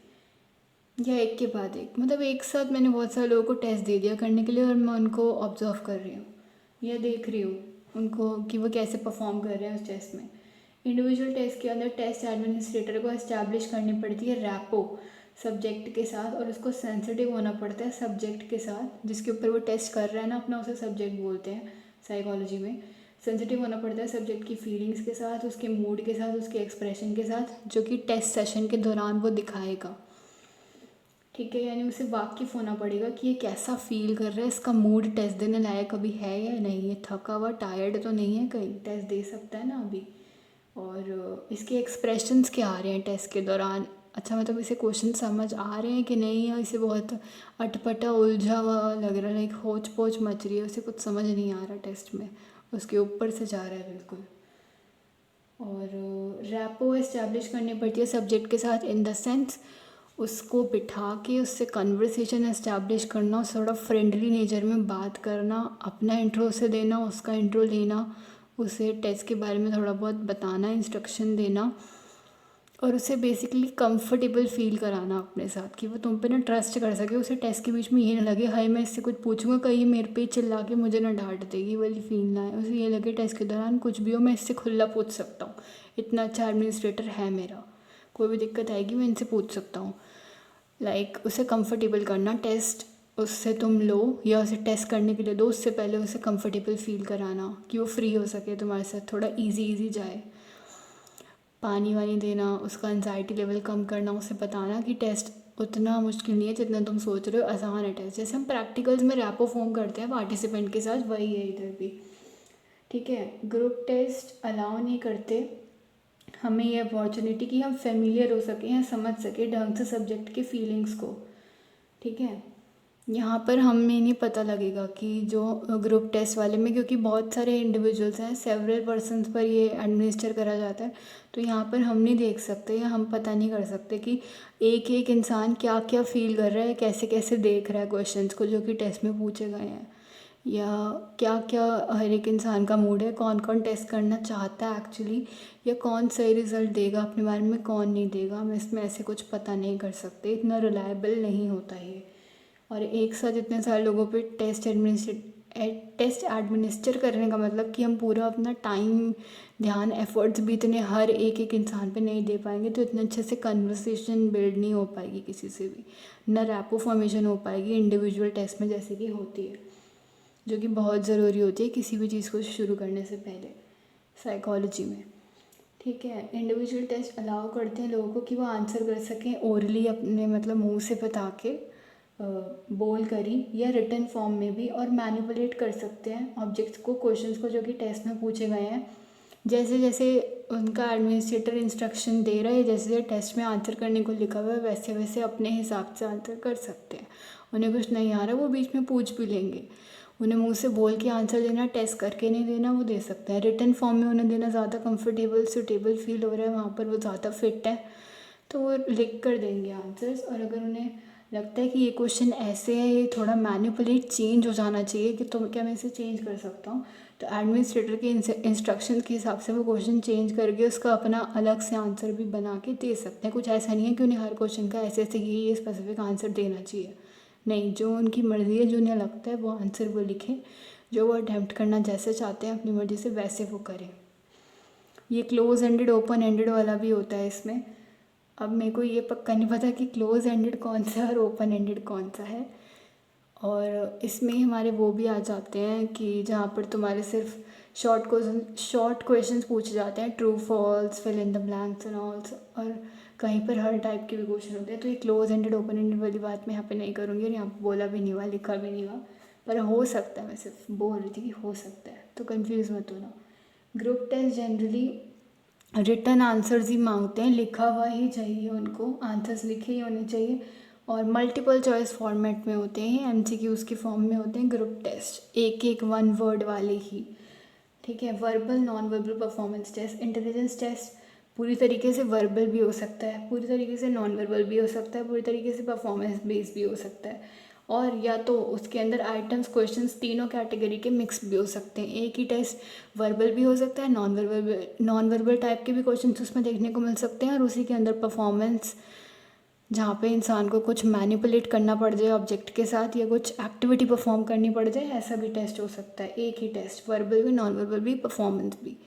या एक के बाद एक। मतलब एक साथ मैंने बहुत सारे लोगों को टेस्ट दे दिया करने के लिए और मैं उनको ऑब्जर्व कर रही हूँ या देख रही हूँ उनको कि वो कैसे परफॉर्म कर रहे हैं उस टेस्ट में। इंडिविजुअल टेस्ट के अंदर टेस्ट एडमिनिस्ट्रेटर को एस्टैब्लिश करनी पड़ती है रैपो सब्जेक्ट के साथ, और उसको सेंसिटिव होना पड़ता है सब्जेक्ट के साथ जिसके ऊपर वो टेस्ट कर रहा है ना अपना, उसे सब्जेक्ट बोलते हैं साइकोलॉजी में। सेंसिटिव होना पड़ता है सब्जेक्ट की फीलिंग्स के साथ, उसके मूड के साथ, उसके एक्सप्रेशन के साथ जो कि टेस्ट सेशन के दौरान वो दिखाएगा, ठीक है। यानी उसे वाकिफ़ होना पड़ेगा कि ये कैसा फील कर रहा है, इसका मूड टेस्ट देने लायक अभी है या नहीं, ये थका हुआ टायर्ड तो नहीं है, कहीं टेस्ट दे सकता है ना अभी, और इसके एक्सप्रेशंस क्या आ रहे हैं टेस्ट के दौरान। अच्छा मतलब इसे क्वेश्चन समझ आ रहे हैं कि नहीं, या इसे बहुत अटपटा उलझा हुआ लग रहा है, लाइक होच पोच मच रही है, उसे कुछ समझ नहीं आ रहा टेस्ट में, उसके ऊपर से जा रहा है बिल्कुल। और रैपो इस्टेब्लिश करनी पड़ती है सब्जेक्ट के साथ इन द सेंस उसको बिठा के उससे कन्वर्सेशन इस्टेब्लिश करना, थोड़ा फ्रेंडली नेचर में बात करना, अपना इंट्रो उसे देना, उसका इंट्रो लेना, उसे टेस्ट के बारे में थोड़ा बहुत बताना, इंस्ट्रक्शन देना, और उसे बेसिकली कंफर्टेबल फील कराना अपने साथ कि वो तुम पे ना ट्रस्ट कर सके। उसे टेस्ट के बीच में ये ना लगे हाय मैं इससे कुछ पूछूंगा कहीं मेरे पे चिल्ला के मुझे ना डांट देगी, वाली फील ना है। उसे ये लगे टेस्ट के दौरान कुछ भी हो मैं इससे खुला पूछ सकता हूँ, इतना अच्छा एडमिनिस्ट्रेटर है मेरा, कोई भी दिक्कत आएगी मैं इनसे पूछ सकता हूँ। लाइक उसे कंफर्टेबल करना, टेस्ट उससे तुम लो या उसे टेस्ट करने के लिए दो, उससे पहले उसे कंफर्टेबल फील कराना कि वो फ्री हो सके तुम्हारे साथ, थोड़ा इजी जाए। पानी वानी देना, उसका एंजाइटी लेवल कम करना, उसे बताना कि टेस्ट उतना मुश्किल नहीं है जितना तुम सोच रहे हो, आसान है टेस्ट। जैसे हम प्रैक्टिकल्स में रैपो फॉर्म करते हैं पार्टिसिपेंट के साथ, वही है इधर भी, ठीक है। ग्रुप टेस्ट अलाउ नहीं करते हमें ये अपॉर्चुनिटी कि हम फेमिलियर हो सकें या समझ सकें ढंग से सब्जेक्ट के फीलिंग्स को, ठीक है। यहाँ पर हमें नहीं पता लगेगा कि जो ग्रुप टेस्ट वाले में, क्योंकि बहुत सारे इंडिविजुअल्स हैं, सेवरल पर्सन्स पर ये एडमिनिस्टर करा जाता है, तो यहाँ पर हम नहीं देख सकते या हम पता नहीं कर सकते कि एक एक इंसान क्या क्या फील कर रहा है, कैसे कैसे देख रहा है क्वेश्चंस को जो कि टेस्ट में पूछे गए हैं, या क्या क्या हर एक इंसान का मूड है, कौन कौन टेस्ट करना चाहता है एक्चुअली, या कौन सही रिज़ल्ट देगा अपने बारे में, कौन नहीं देगा। हम इसमें ऐसे कुछ पता नहीं कर सकते, इतना रिलायबल नहीं होता ये। और एक साथ इतने सारे लोगों पे टेस्ट एडमिनिस्टर करने का मतलब कि हम पूरा अपना टाइम, ध्यान, एफर्ट्स भी इतने हर एक एक इंसान पे नहीं दे पाएंगे, तो इतने अच्छे से कन्वर्सेशन बिल्ड नहीं हो पाएगी किसी से भी, ना रैपो फॉर्मेशन हो पाएगी इंडिविजुअल टेस्ट में जैसे कि होती है, जो कि बहुत ज़रूरी होती है किसी भी चीज़ को शुरू करने से पहले साइकोलॉजी में। ठीक है, इंडिविजुअल टेस्ट अलाउ करते हैं लोगों को कि वो आंसर कर सकें ओरली, अपने मतलब मुंह से बता के, बोल करी या रिटन फॉर्म में भी, और मैनिपुलेट कर सकते हैं ऑब्जेक्ट्स को, क्वेश्चंस को जो कि टेस्ट में पूछे गए हैं। जैसे जैसे उनका एडमिनिस्ट्रेटर इंस्ट्रक्शन दे रहा है, जैसे जैसे टेस्ट में आंसर करने को लिखा हुआ है, वैसे वैसे अपने हिसाब से आंसर कर सकते हैं। उन्हें कुछ नहीं आ रहा वो बीच में पूछ भी लेंगे, उन्हें मुंह से बोल के आंसर देना, टेस्ट करके नहीं देना, वो दे सकते हैं। रिटन फॉर्म में उन्हें देना ज़्यादा कंफर्टेबल, सुटेबल फील हो रहा है, वहाँ पर वो ज़्यादा फिट है, तो वो लिख कर देंगे आंसर्स। और अगर उन्हें लगता है कि ये क्वेश्चन ऐसे है, ये थोड़ा मैनिपुलेट चेंज हो जाना चाहिए कि तो क्या मैं इसे चेंज कर सकता हूँ, तो एडमिनिस्ट्रेटर के इंस्ट्रक्शन के हिसाब से वो क्वेश्चन चेंज करके उसका अपना अलग से आंसर भी बना के दे सकते हैं। कुछ ऐसा नहीं है कि उन्हें हर क्वेश्चन का ऐसे ऐसे ये स्पेसिफिक आंसर देना चाहिए, नहीं, जो उनकी मर्ज़ी है, जो उन्हें लगता है वो आंसर वो लिखें, जो वो अटैम्प्ट करना जैसे चाहते हैं अपनी मर्ज़ी से वैसे वो करें। ये क्लोज एंडेड ओपन एंडेड वाला भी होता है इसमें। अब मेरे को ये पक्का नहीं पता कि क्लोज एंडेड कौन सा है और ओपन एंडेड कौन सा है। और इसमें हमारे वो भी आ जाते हैं कि जहाँ पर तुम्हारे सिर्फ शॉर्ट क्वेश्चंस पूछे जाते हैं, true false, fill in the blanks and alls, और कहीं पर हर टाइप के भी क्वेश्चन होते हैं। तो ये क्लोज एंडेड ओपन एंडेड वाली बात मैं यहाँ पे नहीं करूँगी, और यहाँ पे बोला भी नहीं हुआ, लिखा भी नहीं हुआ, पर हो सकता है, मैं सिर्फ बोल रही थी कि हो सकता है, तो कन्फ्यूज़ मत होना। Group test generally written answers ही मांगते हैं, लिखा हुआ ही चाहिए उनको, आंसर्स लिखे ही होने चाहिए, और मल्टीपल चॉइस फॉर्मेट में होते हैं, एमसीक्यूज़ के फॉर्म में होते हैं ग्रुप टेस्ट, एक एक वन वर्ड वाले ही। ठीक है, verbal non verbal performance test, intelligence test पूरी तरीके से वर्बल भी हो सकता है, पूरी तरीके से नॉन वर्बल भी हो सकता है, पूरी तरीके से परफॉर्मेंस बेस्ड भी हो सकता है, और या तो उसके अंदर आइटम्स क्वेश्चंस तीनों कैटेगरी के मिक्स भी हो सकते हैं। एक ही टेस्ट वर्बल भी हो सकता है, नॉन वर्बल टाइप के भी क्वेश्चंस उसमें देखने को मिल सकते हैं, और उसी के अंदर परफॉर्मेंस, जहाँ पे इंसान को कुछ मैनिपुलेट करना पड़ जाए ऑब्जेक्ट के साथ, या कुछ एक्टिविटी परफॉर्म करनी पड़ जाए, ऐसा भी टेस्ट हो सकता है। एक ही टेस्ट, वर्बल भी, नॉन वर्बल भी, परफॉर्मेंस भी,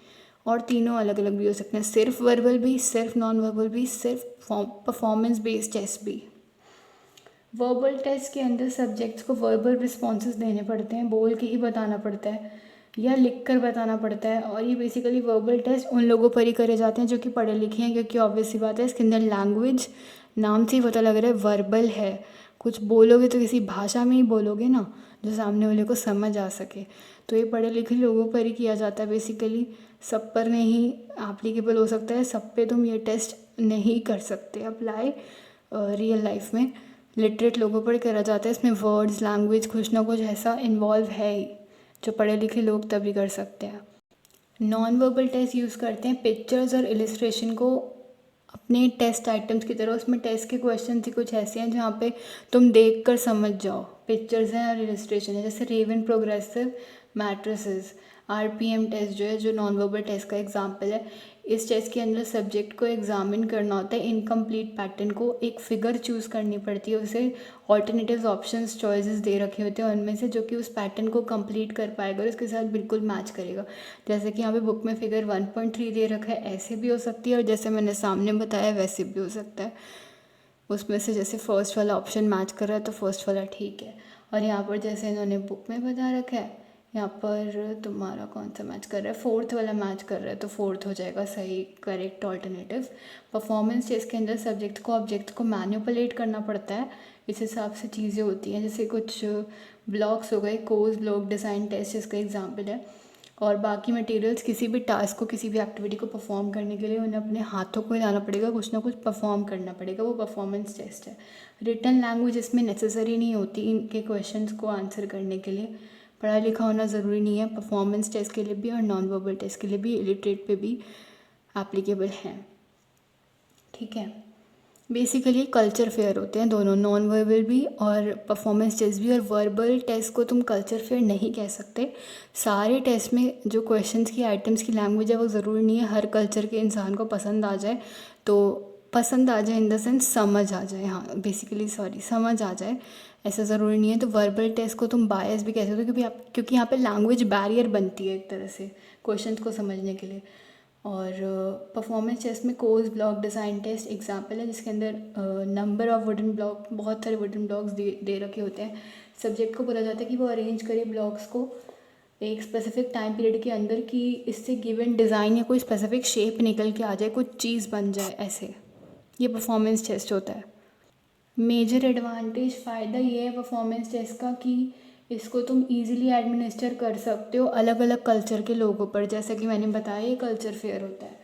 और तीनों अलग अलग भी हो सकते हैं, सिर्फ वर्बल भी, सिर्फ नॉन वर्बल भी, सिर्फ परफॉर्मेंस बेस्ड टेस्ट भी। वर्बल टेस्ट के अंदर सब्जेक्ट्स को वर्बल रिस्पॉन्सेज देने पड़ते हैं, बोल के ही बताना पड़ता है या लिख कर बताना पड़ता है, और ये बेसिकली वर्बल टेस्ट उन लोगों पर ही करे जाते हैं जो कि पढ़े लिखे हैं, क्योंकि ऑब्वियस सी बात है इसके अंदर लैंग्वेज, नाम से ही पता लग रहा है वर्बल है, कुछ बोलोगे तो किसी भाषा में ही बोलोगे ना, जो सामने वाले को समझ आ सके, तो ये पढ़े लिखे लोगों पर ही किया जाता है बेसिकली, सब पर नहीं एप्लीकेबल हो सकता है, सब पे तुम ये टेस्ट नहीं कर सकते अप्लाई रियल लाइफ में, लिटरेट लोगों पर करा जाता है। इसमें वर्ड्स, लैंग्वेज, कुछ ना कुछ ऐसा इन्वॉल्व है ही, जो पढ़े लिखे लोग तभी कर सकते हैं। नॉन वर्बल टेस्ट यूज़ करते हैं पिक्चर्स और इलिस्ट्रेशन को अपने टेस्ट आइटम्स की तरह। उसमें टेस्ट के क्वेश्चन ही कुछ ऐसे हैं जहाँ पे तुम देख कर समझ जाओ, पिक्चर्स हैं और इलिस्ट्रेशन है, जैसे Raven progressive matrices, RPM test जो है, जो नॉन वर्बल टेस्ट का एग्जाम्पल है। इस टेस्ट के अंदर सब्जेक्ट को एग्जामिन करना होता है, इनकम्प्लीट पैटर्न को, एक फ़िगर चूज़ करनी पड़ती है, उसे ऑल्टरनेटिव ऑप्शंस, चॉइसेस दे रखे होते हैं उनमें से, जो कि उस पैटर्न को कंप्लीट कर पाएगा और उसके साथ बिल्कुल मैच करेगा। जैसे कि यहाँ पे बुक में फिगर 1.3 दे रखा है, ऐसे भी हो सकती है, और जैसे मैंने सामने बताया वैसे भी हो सकता है। उसमें से जैसे फर्स्ट वाला ऑप्शन मैच कर रहा है तो फर्स्ट वाला ठीक है, और यहाँ पर जैसे इन्होंने बुक में बता रखा है, यहाँ पर तुम्हारा कौन सा मैच कर रहा है, फोर्थ वाला मैच कर रहा है, तो फोर्थ हो जाएगा सही, करेक्ट ऑल्टरनेटिव। परफॉर्मेंस टेस्ट के अंदर सब्जेक्ट को ऑब्जेक्ट को मैनिपुलेट करना पड़ता है, इस हिसाब से चीज़ें होती हैं, जैसे कुछ ब्लॉक्स हो गए, कोर्स ब्लॉक डिज़ाइन टेस्ट इसका एग्जाम्पल है, और बाकी मटेरियल्स किसी भी टास्क को, किसी भी एक्टिविटी को परफॉर्म करने के लिए उन्हें अपने हाथों को हिलाना पड़ेगा, कुछ ना कुछ परफॉर्म करना पड़ेगा, वो परफॉर्मेंस टेस्ट है। रिटन लैंग्वेज इसमें नेसेसरी नहीं होती इनके क्वेश्चंस को आंसर करने के लिए, पढ़ा लिखा होना ज़रूरी नहीं है। परफॉर्मेंस टेस्ट के लिए भी और नॉन वर्बल टेस्ट के लिए भी इलिटरेट पे भी एप्लीकेबल हैं, ठीक है। बेसिकली कल्चर फेयर होते हैं दोनों, नॉन वर्बल भी और परफॉर्मेंस टेस्ट भी। और वर्बल टेस्ट को तुम कल्चर फेयर नहीं कह सकते। सारे टेस्ट में जो क्वेश्चंस की आइटम्स की लैंग्वेज है वो ज़रूरी नहीं है हर कल्चर के इंसान को पसंद आ जाए, तो पसंद आ जाए इन द सेंस समझ आ जाए, हाँ बेसिकली सॉरी समझ आ जाए, ऐसा ज़रूरी नहीं है। तो वर्बल टेस्ट को तुम बायस भी कह सकते हो, क्योंकि यहाँ पे लैंग्वेज बैरियर बनती है एक तरह से क्वेश्चंस को समझने के लिए। और परफॉर्मेंस टेस्ट में Kohs block design test example है, जिसके अंदर नंबर ऑफ वुडन ब्लॉक, बहुत सारे वुडन ब्लॉक्स दे रखे होते हैं। सब्जेक्ट को बोला जाता है कि वो अरेंज करे ब्लॉक्स को एक स्पेसिफिक टाइम पीरियड के अंदर, कि इससे गिवन डिज़ाइन या कोई स्पेसिफिक शेप निकल के आ जाए, कुछ चीज़ बन जाए, ऐसे ये परफॉर्मेंस टेस्ट होता है। मेजर एडवांटेज फ़ायदा ये है परफॉर्मेंस टेस्ट का कि इसको तुम इजीली एडमिनिस्टर कर सकते हो अलग अलग कल्चर के लोगों पर, जैसा कि मैंने बताया ये कल्चर फेयर होता है।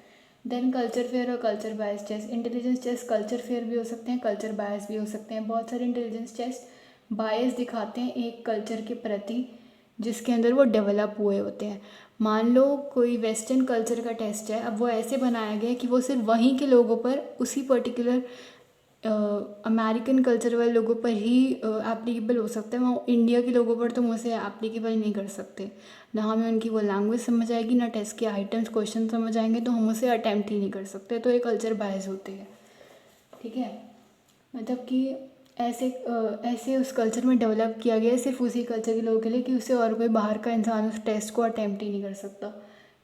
देन कल्चर फेयर और culture bias test. Intelligence test culture fair भी हो सकते हैं, कल्चर बायस भी हो सकते हैं। बहुत सारे इंटेलिजेंस टेस्ट बायस दिखाते हैं एक कल्चर के प्रति जिसके अंदर वो डेवलप हुए होते हैं। मान लो कोई वेस्टर्न कल्चर का टेस्ट है, अब वो ऐसे बनाया गया है कि वो सिर्फ वहीं के लोगों पर, उसी पर्टिकुलर अमेरिकन कल्चर वाले लोगों पर ही एप्लीकेबल हो सकता है। वहाँ इंडिया के लोगों पर तुम उसे एप्लीकेबल नहीं कर सकते, ना हमें उनकी वो लैंग्वेज समझ आएगी, ना टेस्ट के आइटम्स क्वेश्चन समझ आएंगे, तो हम उसे अटैम्प्ट ही नहीं कर सकते। तो ये कल्चर बायस होते हैं, ठीक है। मतलब कि ऐसे उस कल्चर में डेवलप किया गया है सिर्फ उसी कल्चर के लोगों के लिए, कि उसे और कोई बाहर का इंसान उस टेस्ट को अटैम्प्ट ही नहीं कर सकता,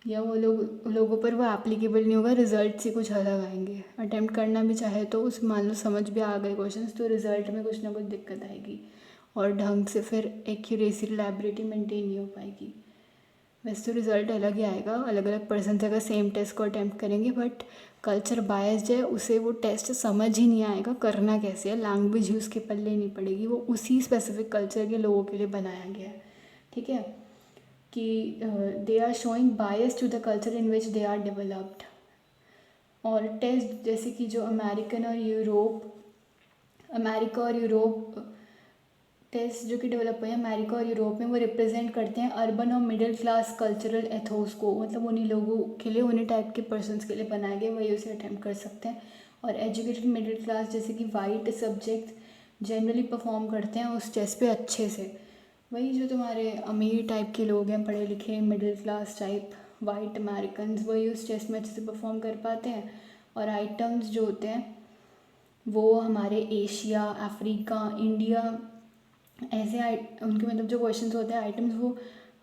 या वो लोगों पर वो एप्लीकेबल नहीं होगा, रिजल्ट से कुछ अलग आएंगे। अटैम्प्ट करना भी चाहे तो उस, मान लो समझ भी आ गए क्वेश्चंस, तो रिजल्ट में कुछ ना कुछ दिक्कत आएगी और ढंग से फिर एक्यूरेसी रिलायबिलिटी मेंटेन नहीं हो पाएगी। वैसे तो रिज़ल्ट अलग ही आएगा, अलग अलग पर्सन से अगर सेम टेस्ट को अटैम्प्ट करेंगे, बट कल्चर बायस्ड है, उसे वो टेस्ट समझ ही नहीं आएगा करना कैसे है, लैंग्वेज ही उसके पल्ले नहीं पड़ेगी, वो उसी स्पेसिफिक कल्चर के लोगों के लिए बनाया गया है, ठीक है। कि they are showing bias to the culture in which they are developed. और टेस्ट जैसे कि जो अमेरिका और यूरोप टेस्ट जो कि डेवलप हुए हैं अमेरिका और यूरोप में, वो रिप्रेजेंट करते हैं अर्बन और मिडिल क्लास कल्चरल एथोस को, मतलब उन्हीं लोगों के लिए, उन्हीं टाइप के पर्सनस के लिए बनाए गए, वही उसे अटैम्प्ट कर सकते हैं। और एजुकेटेड मिडिल क्लास जैसे कि वाइट सब्जेक्ट जनरली परफॉर्म करते हैं उस टेस्ट पे अच्छे से। वही जो तुम्हारे अमीर टाइप के लोग हैं, पढ़े लिखे middle class type white American, वही उस टेस्ट में अच्छे से परफॉर्म कर पाते हैं। और आइटम्स जो होते हैं वो हमारे एशिया, अफ्रीका, इंडिया, ऐसे उनके मतलब जो क्वेश्चंस होते हैं आइटम्स, वो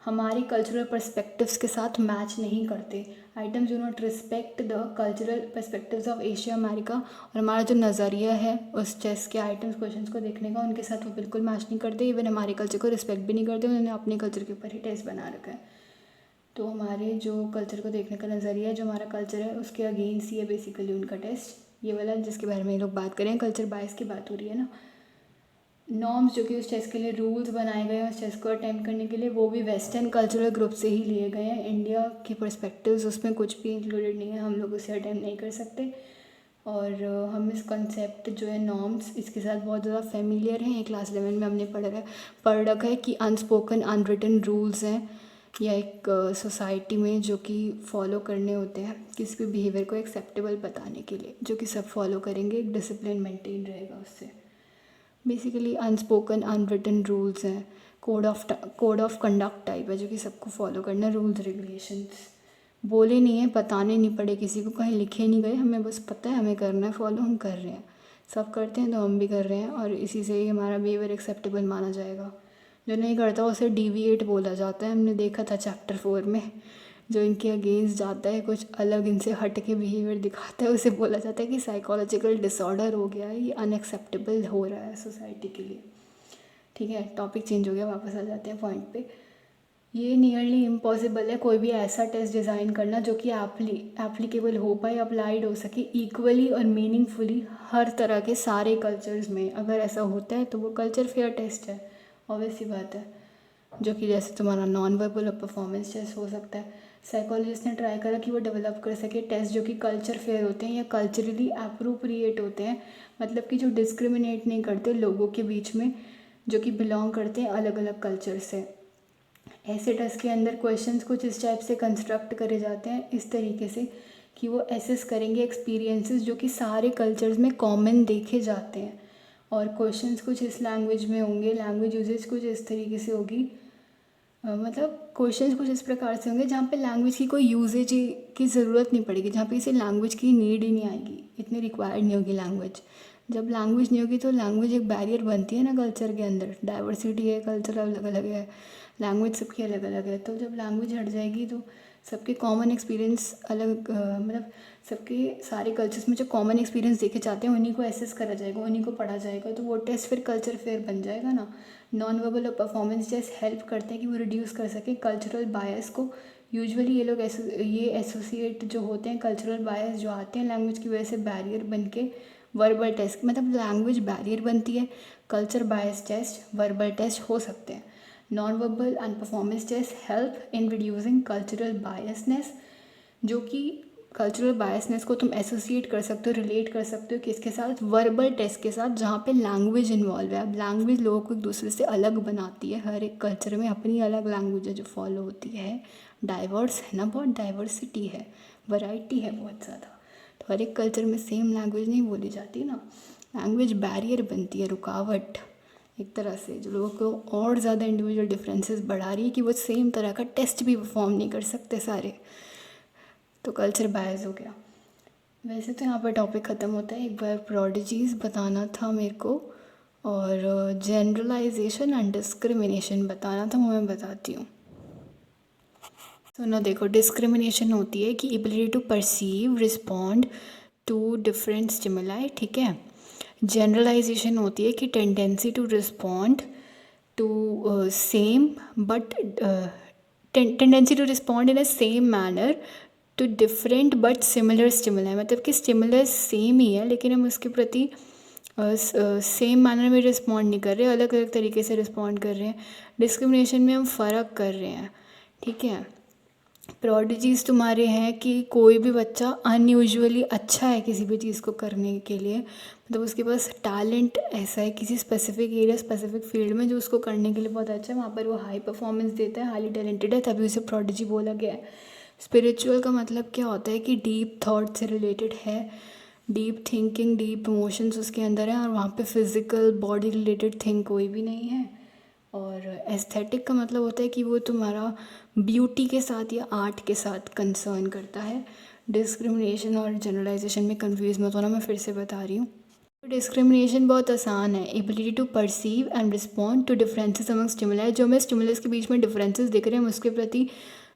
हमारे कल्चरल पर्सपेक्टिव्स के साथ मैच नहीं करते। Items do not respect the cultural perspectives of Asia, America. और हमारा जो नज़रिया है उस टेस्ट के आइटम्स क्वेश्चंस को देखने का, उनके साथ वो बिल्कुल मैच नहीं करते। इवन हमारे कल्चर को रिस्पेक्ट भी नहीं करते, उन्होंने अपने कल्चर के ऊपर ही टेस्ट बना रखा है। तो हमारे जो कल्चर को देखने का नज़रिया है, जो हमारा कल्चर है, उसके अगेंस्ट ही है बेसिकली उनका टेस्ट। ये वाला जिसके बारे में ये लोग बात करें, कल्चर बायस की बात हो रही है ना। नॉर्म्स जो कि उस टेस्ट के लिए रूल्स बनाए गए हैं उस टेस्ट को अटेम्प्ट करने के लिए, वो भी वेस्टर्न कल्चरल ग्रुप से ही लिए गए हैं। इंडिया के पर्सपेक्टिव्स उसमें कुछ भी इंक्लूडेड नहीं है, हम लोग उसे अटेम्प्ट नहीं कर सकते। और हम इस कॉन्सेप्ट जो है नॉर्म्स, इसके साथ बहुत ज़्यादा फेमिलियर हैं। क्लास 11 में हमने पढ़ रखा है कि अनस्पोकन अनरिटन रूल्स हैं, या एक सोसाइटी में जो कि फॉलो करने होते हैं किसी भी बिहेवियर को एक्सेप्टेबल बताने के लिए, जो कि सब फॉलो करेंगे, एक डिसिप्लिन मेंटेन रहेगा उससे। बेसिकली अनस्पोकन अनरिटन रूल्स हैं, कोड ऑफ कंडक्ट टाइप है, जो कि सबको फॉलो करना है। रूल्स रेगुलेशंस बोले नहीं है, बताने नहीं पड़े किसी को, कहीं लिखे नहीं गए, हमें बस पता है हमें करना है फॉलो, हम कर रहे हैं, सब करते हैं तो हम भी कर रहे हैं, और इसी से ही हमारा बिहेवियर एक्सेप्टेबल माना जाएगा। जो नहीं करता उसे डिविएट बोला जाता है। हमने देखा था चैप्टर 4 में, जो इनके अगेंस्ट जाता है, कुछ अलग इनसे हट के बिहेवियर दिखाता है, उसे बोला जाता है कि साइकोलॉजिकल डिसऑर्डर हो गया है, ये अनएक्सेप्टेबल हो रहा है सोसाइटी के लिए, ठीक है। टॉपिक चेंज हो गया, वापस आ जाते हैं पॉइंट पे। ये नियरली इम्पॉसिबल है कोई भी ऐसा टेस्ट डिज़ाइन करना जो कि एप्लीकेबल हो पाए, अप्लाइड हो सके इक्वली और मीनिंगफुली हर तरह के सारे कल्चर्स में। अगर ऐसा होता है तो वो कल्चर फेयर टेस्ट है, ऑब्वियस सी बात है। जो कि जैसे तुम्हारा नॉन वर्बल और परफॉर्मेंस टेस्ट हो सकता है। साइकोलॉजिस्ट ने ट्राई करा कि वो डेवलप कर सके टेस्ट जो कि कल्चर फेयर होते हैं या कल्चरली अप्रोप्रिएट होते हैं, मतलब कि जो डिस्क्रिमिनेट नहीं करते लोगों के बीच में जो कि बिलोंग करते हैं अलग अलग कल्चर से। ऐसे टेस्ट के अंदर क्वेश्चंस कुछ इस टाइप से कंस्ट्रक्ट करे जाते हैं इस तरीके से कि वो एसेस करेंगे एक्सपीरियंसेस जो कि सारे कल्चर्स में कॉमन देखे जाते हैं, और क्वेश्चंस कुछ इस लैंग्वेज में होंगे, लैंग्वेज यूजेज कुछ इस तरीके से होगी, मतलब क्वेश्चंस कुछ इस प्रकार से होंगे जहाँ पे लैंग्वेज की कोई यूजेज की ज़रूरत नहीं पड़ेगी, जहाँ पे किसी लैंग्वेज की नीड ही नहीं आएगी, इतनी रिक्वायर्ड नहीं होगी लैंग्वेज। जब लैंग्वेज नहीं होगी तो लैंग्वेज एक बैरियर बनती है ना कल्चर के अंदर, डाइवर्सिटी है, कल्चर अलग अलग है, लैंग्वेज सबकी अलग अलग है, तो जब लैंग्वेज हट जाएगी तो सबके कॉमन एक्सपीरियंस अलग मतलब सबके सारे कल्चर्स में जो कॉमन एक्सपीरियंस देखे जाते हैं उन्हीं को एसेस करा जाएगा, उन्हीं को पढ़ा जाएगा, तो वो टेस्ट फिर कल्चर फेयर बन जाएगा ना। नॉन वर्बल और परफॉर्मेंस टेस्ट हेल्प करते हैं कि वो रिड्यूस कर सकें कल्चरल बायस को। यूजुअली ये लोग ये एसोसिएट जो होते हैं कल्चरल बायस जो आते हैं लैंग्वेज की वजह से बैरियर बन के वर्बल टेस्ट, मतलब लैंग्वेज बैरियर बनती है, culture bias test verbal test हो सकते हैं। Non verbal and performance test help in reducing cultural biasness, जो कि कल्चरल बायसनेस को तुम एसोसिएट कर सकते हो, रिलेट कर सकते हो किसके साथ, वर्बल टेस्ट के साथ, जहाँ पे लैंग्वेज इन्वॉल्व है। अब लैंग्वेज लोगों को एक दूसरे से अलग बनाती है, हर एक कल्चर में अपनी अलग लैंग्वेज है जो फॉलो होती है, डाइवर्स है ना, बहुत डाइवर्सिटी है, वैरायटी है बहुत ज़्यादा, तो हर एक कल्चर में सेम लैंग्वेज नहीं बोली जाती ना, लैंग्वेज बैरियर बनती है, रुकावट एक तरह से, जो लोगों को और ज़्यादा इंडिविजुअल डिफरेंसेस बढ़ा रही है कि वो सेम तरह का टेस्ट भी परफॉर्म नहीं कर सकते सारे, तो कल्चर बायस हो गया। वैसे तो यहाँ पर टॉपिक ख़त्म होता है, एक बार प्रोडिजीज बताना था मेरे को, और जनरलाइजेशन एंड डिस्क्रिमिनेशन बताना था, वो मैं बताती हूँ। तो ना देखो, डिस्क्रिमिनेशन होती है कि ability to perceive respond to different stimuli, ठीक है। जनरलाइजेशन होती है कि tendency to respond to same but tendency to respond in a same manner to different but similar stimuli, मतलब कि स्टिमुलस सेम ही है लेकिन हम उसके प्रति सेम मैनर में रिस्पॉन्ड नहीं कर रहे, अलग अलग तरीके से रिस्पॉन्ड कर रहे हैं। डिस्क्रिमिनेशन में हम फ़र्क कर रहे हैं, ठीक है। प्रोडिजीज तुम्हारे हैं कि कोई भी बच्चा अनयूजुअली अच्छा है किसी भी चीज़ को करने के लिए, मतलब उसके पास टैलेंट ऐसा है किसी स्पेसिफिक एरिया स्पेसिफिक फील्ड में जो उसको करने के लिए बहुत अच्छा है, वहाँ पर वो हाई परफॉर्मेंस देता है, हाईली टैलेंटेड है, तभी उसे प्रोडिजी बोला गया है। स्पिरिचुअल का मतलब क्या होता है कि डीप थॉट से रिलेटेड है, डीप थिंकिंग डीप इमोशंस उसके अंदर है, और वहाँ पे फिज़िकल बॉडी रिलेटेड थिंग कोई भी नहीं है। और एस्थेटिक का मतलब होता है कि वो तुम्हारा ब्यूटी के साथ या आर्ट के साथ कंसर्न करता है। डिस्क्रिमिनेशन और जनरलाइजेशन में कंफ्यूज मत होना, मैं फिर से बता रही हूँ। डिस्क्रिमिनेशन बहुत आसान है, ability to perceive and respond to differences among stimuli, जो हमें स्टिमुलस के बीच में डिफरेंसेस दिख रहे हैं हम उसके प्रति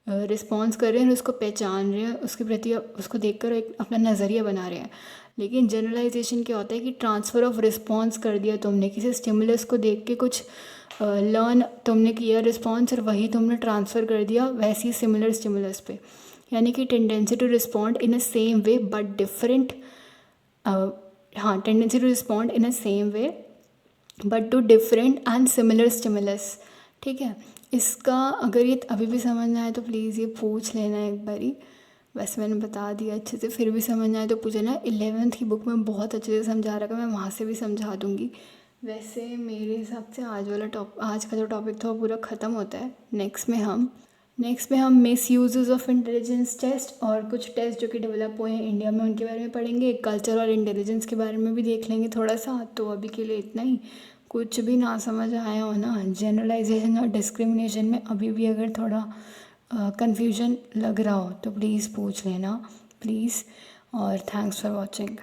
रिस्पॉन्स कर रहे हैं, उसको पहचान रहे हैं, उसके प्रति उसको देखकर एक अपना नज़रिया बना रहे हैं। लेकिन जनरलाइजेशन क्या होता है कि ट्रांसफ़र ऑफ रिस्पॉन्स कर दिया तुमने, किसी स्टिमुलस को देख के कुछ लर्न तुमने किया रिस्पॉन्स और वही तुमने ट्रांसफ़र कर दिया वैसी सिमिलर स्टिमुलस पे, यानी कि tendency to respond in a same way but different, हाँ tendency to respond in a same way but to different and similar stimulus, ठीक है। इसका अगर ये अभी भी समझ ना आए तो प्लीज़ ये पूछ लेना एक बारी, वैसे मैंने बता दिया अच्छे से, फिर भी समझ ना आए तो पूछना। 11th की बुक में बहुत अच्छे से समझा रखा, मैं वहाँ से भी समझा दूँगी। वैसे मेरे हिसाब से आज का जो टॉपिक था वो पूरा ख़त्म होता है। नेक्स्ट में हम misuses of intelligence test और कुछ टेस्ट जो कि डेवलप हुए हैं इंडिया में उनके बारे में पढ़ेंगे, कल्चर और इंटेलिजेंस के बारे में भी देख लेंगे थोड़ा सा। तो अभी के लिए इतना ही। कुछ भी ना समझ आया हो ना जनरलाइजेशन और डिस्क्रिमिनेशन में, अभी भी अगर थोड़ा कन्फ्यूजन लग रहा हो तो प्लीज़ पूछ लेना प्लीज़, और थैंक्स फॉर वॉचिंग।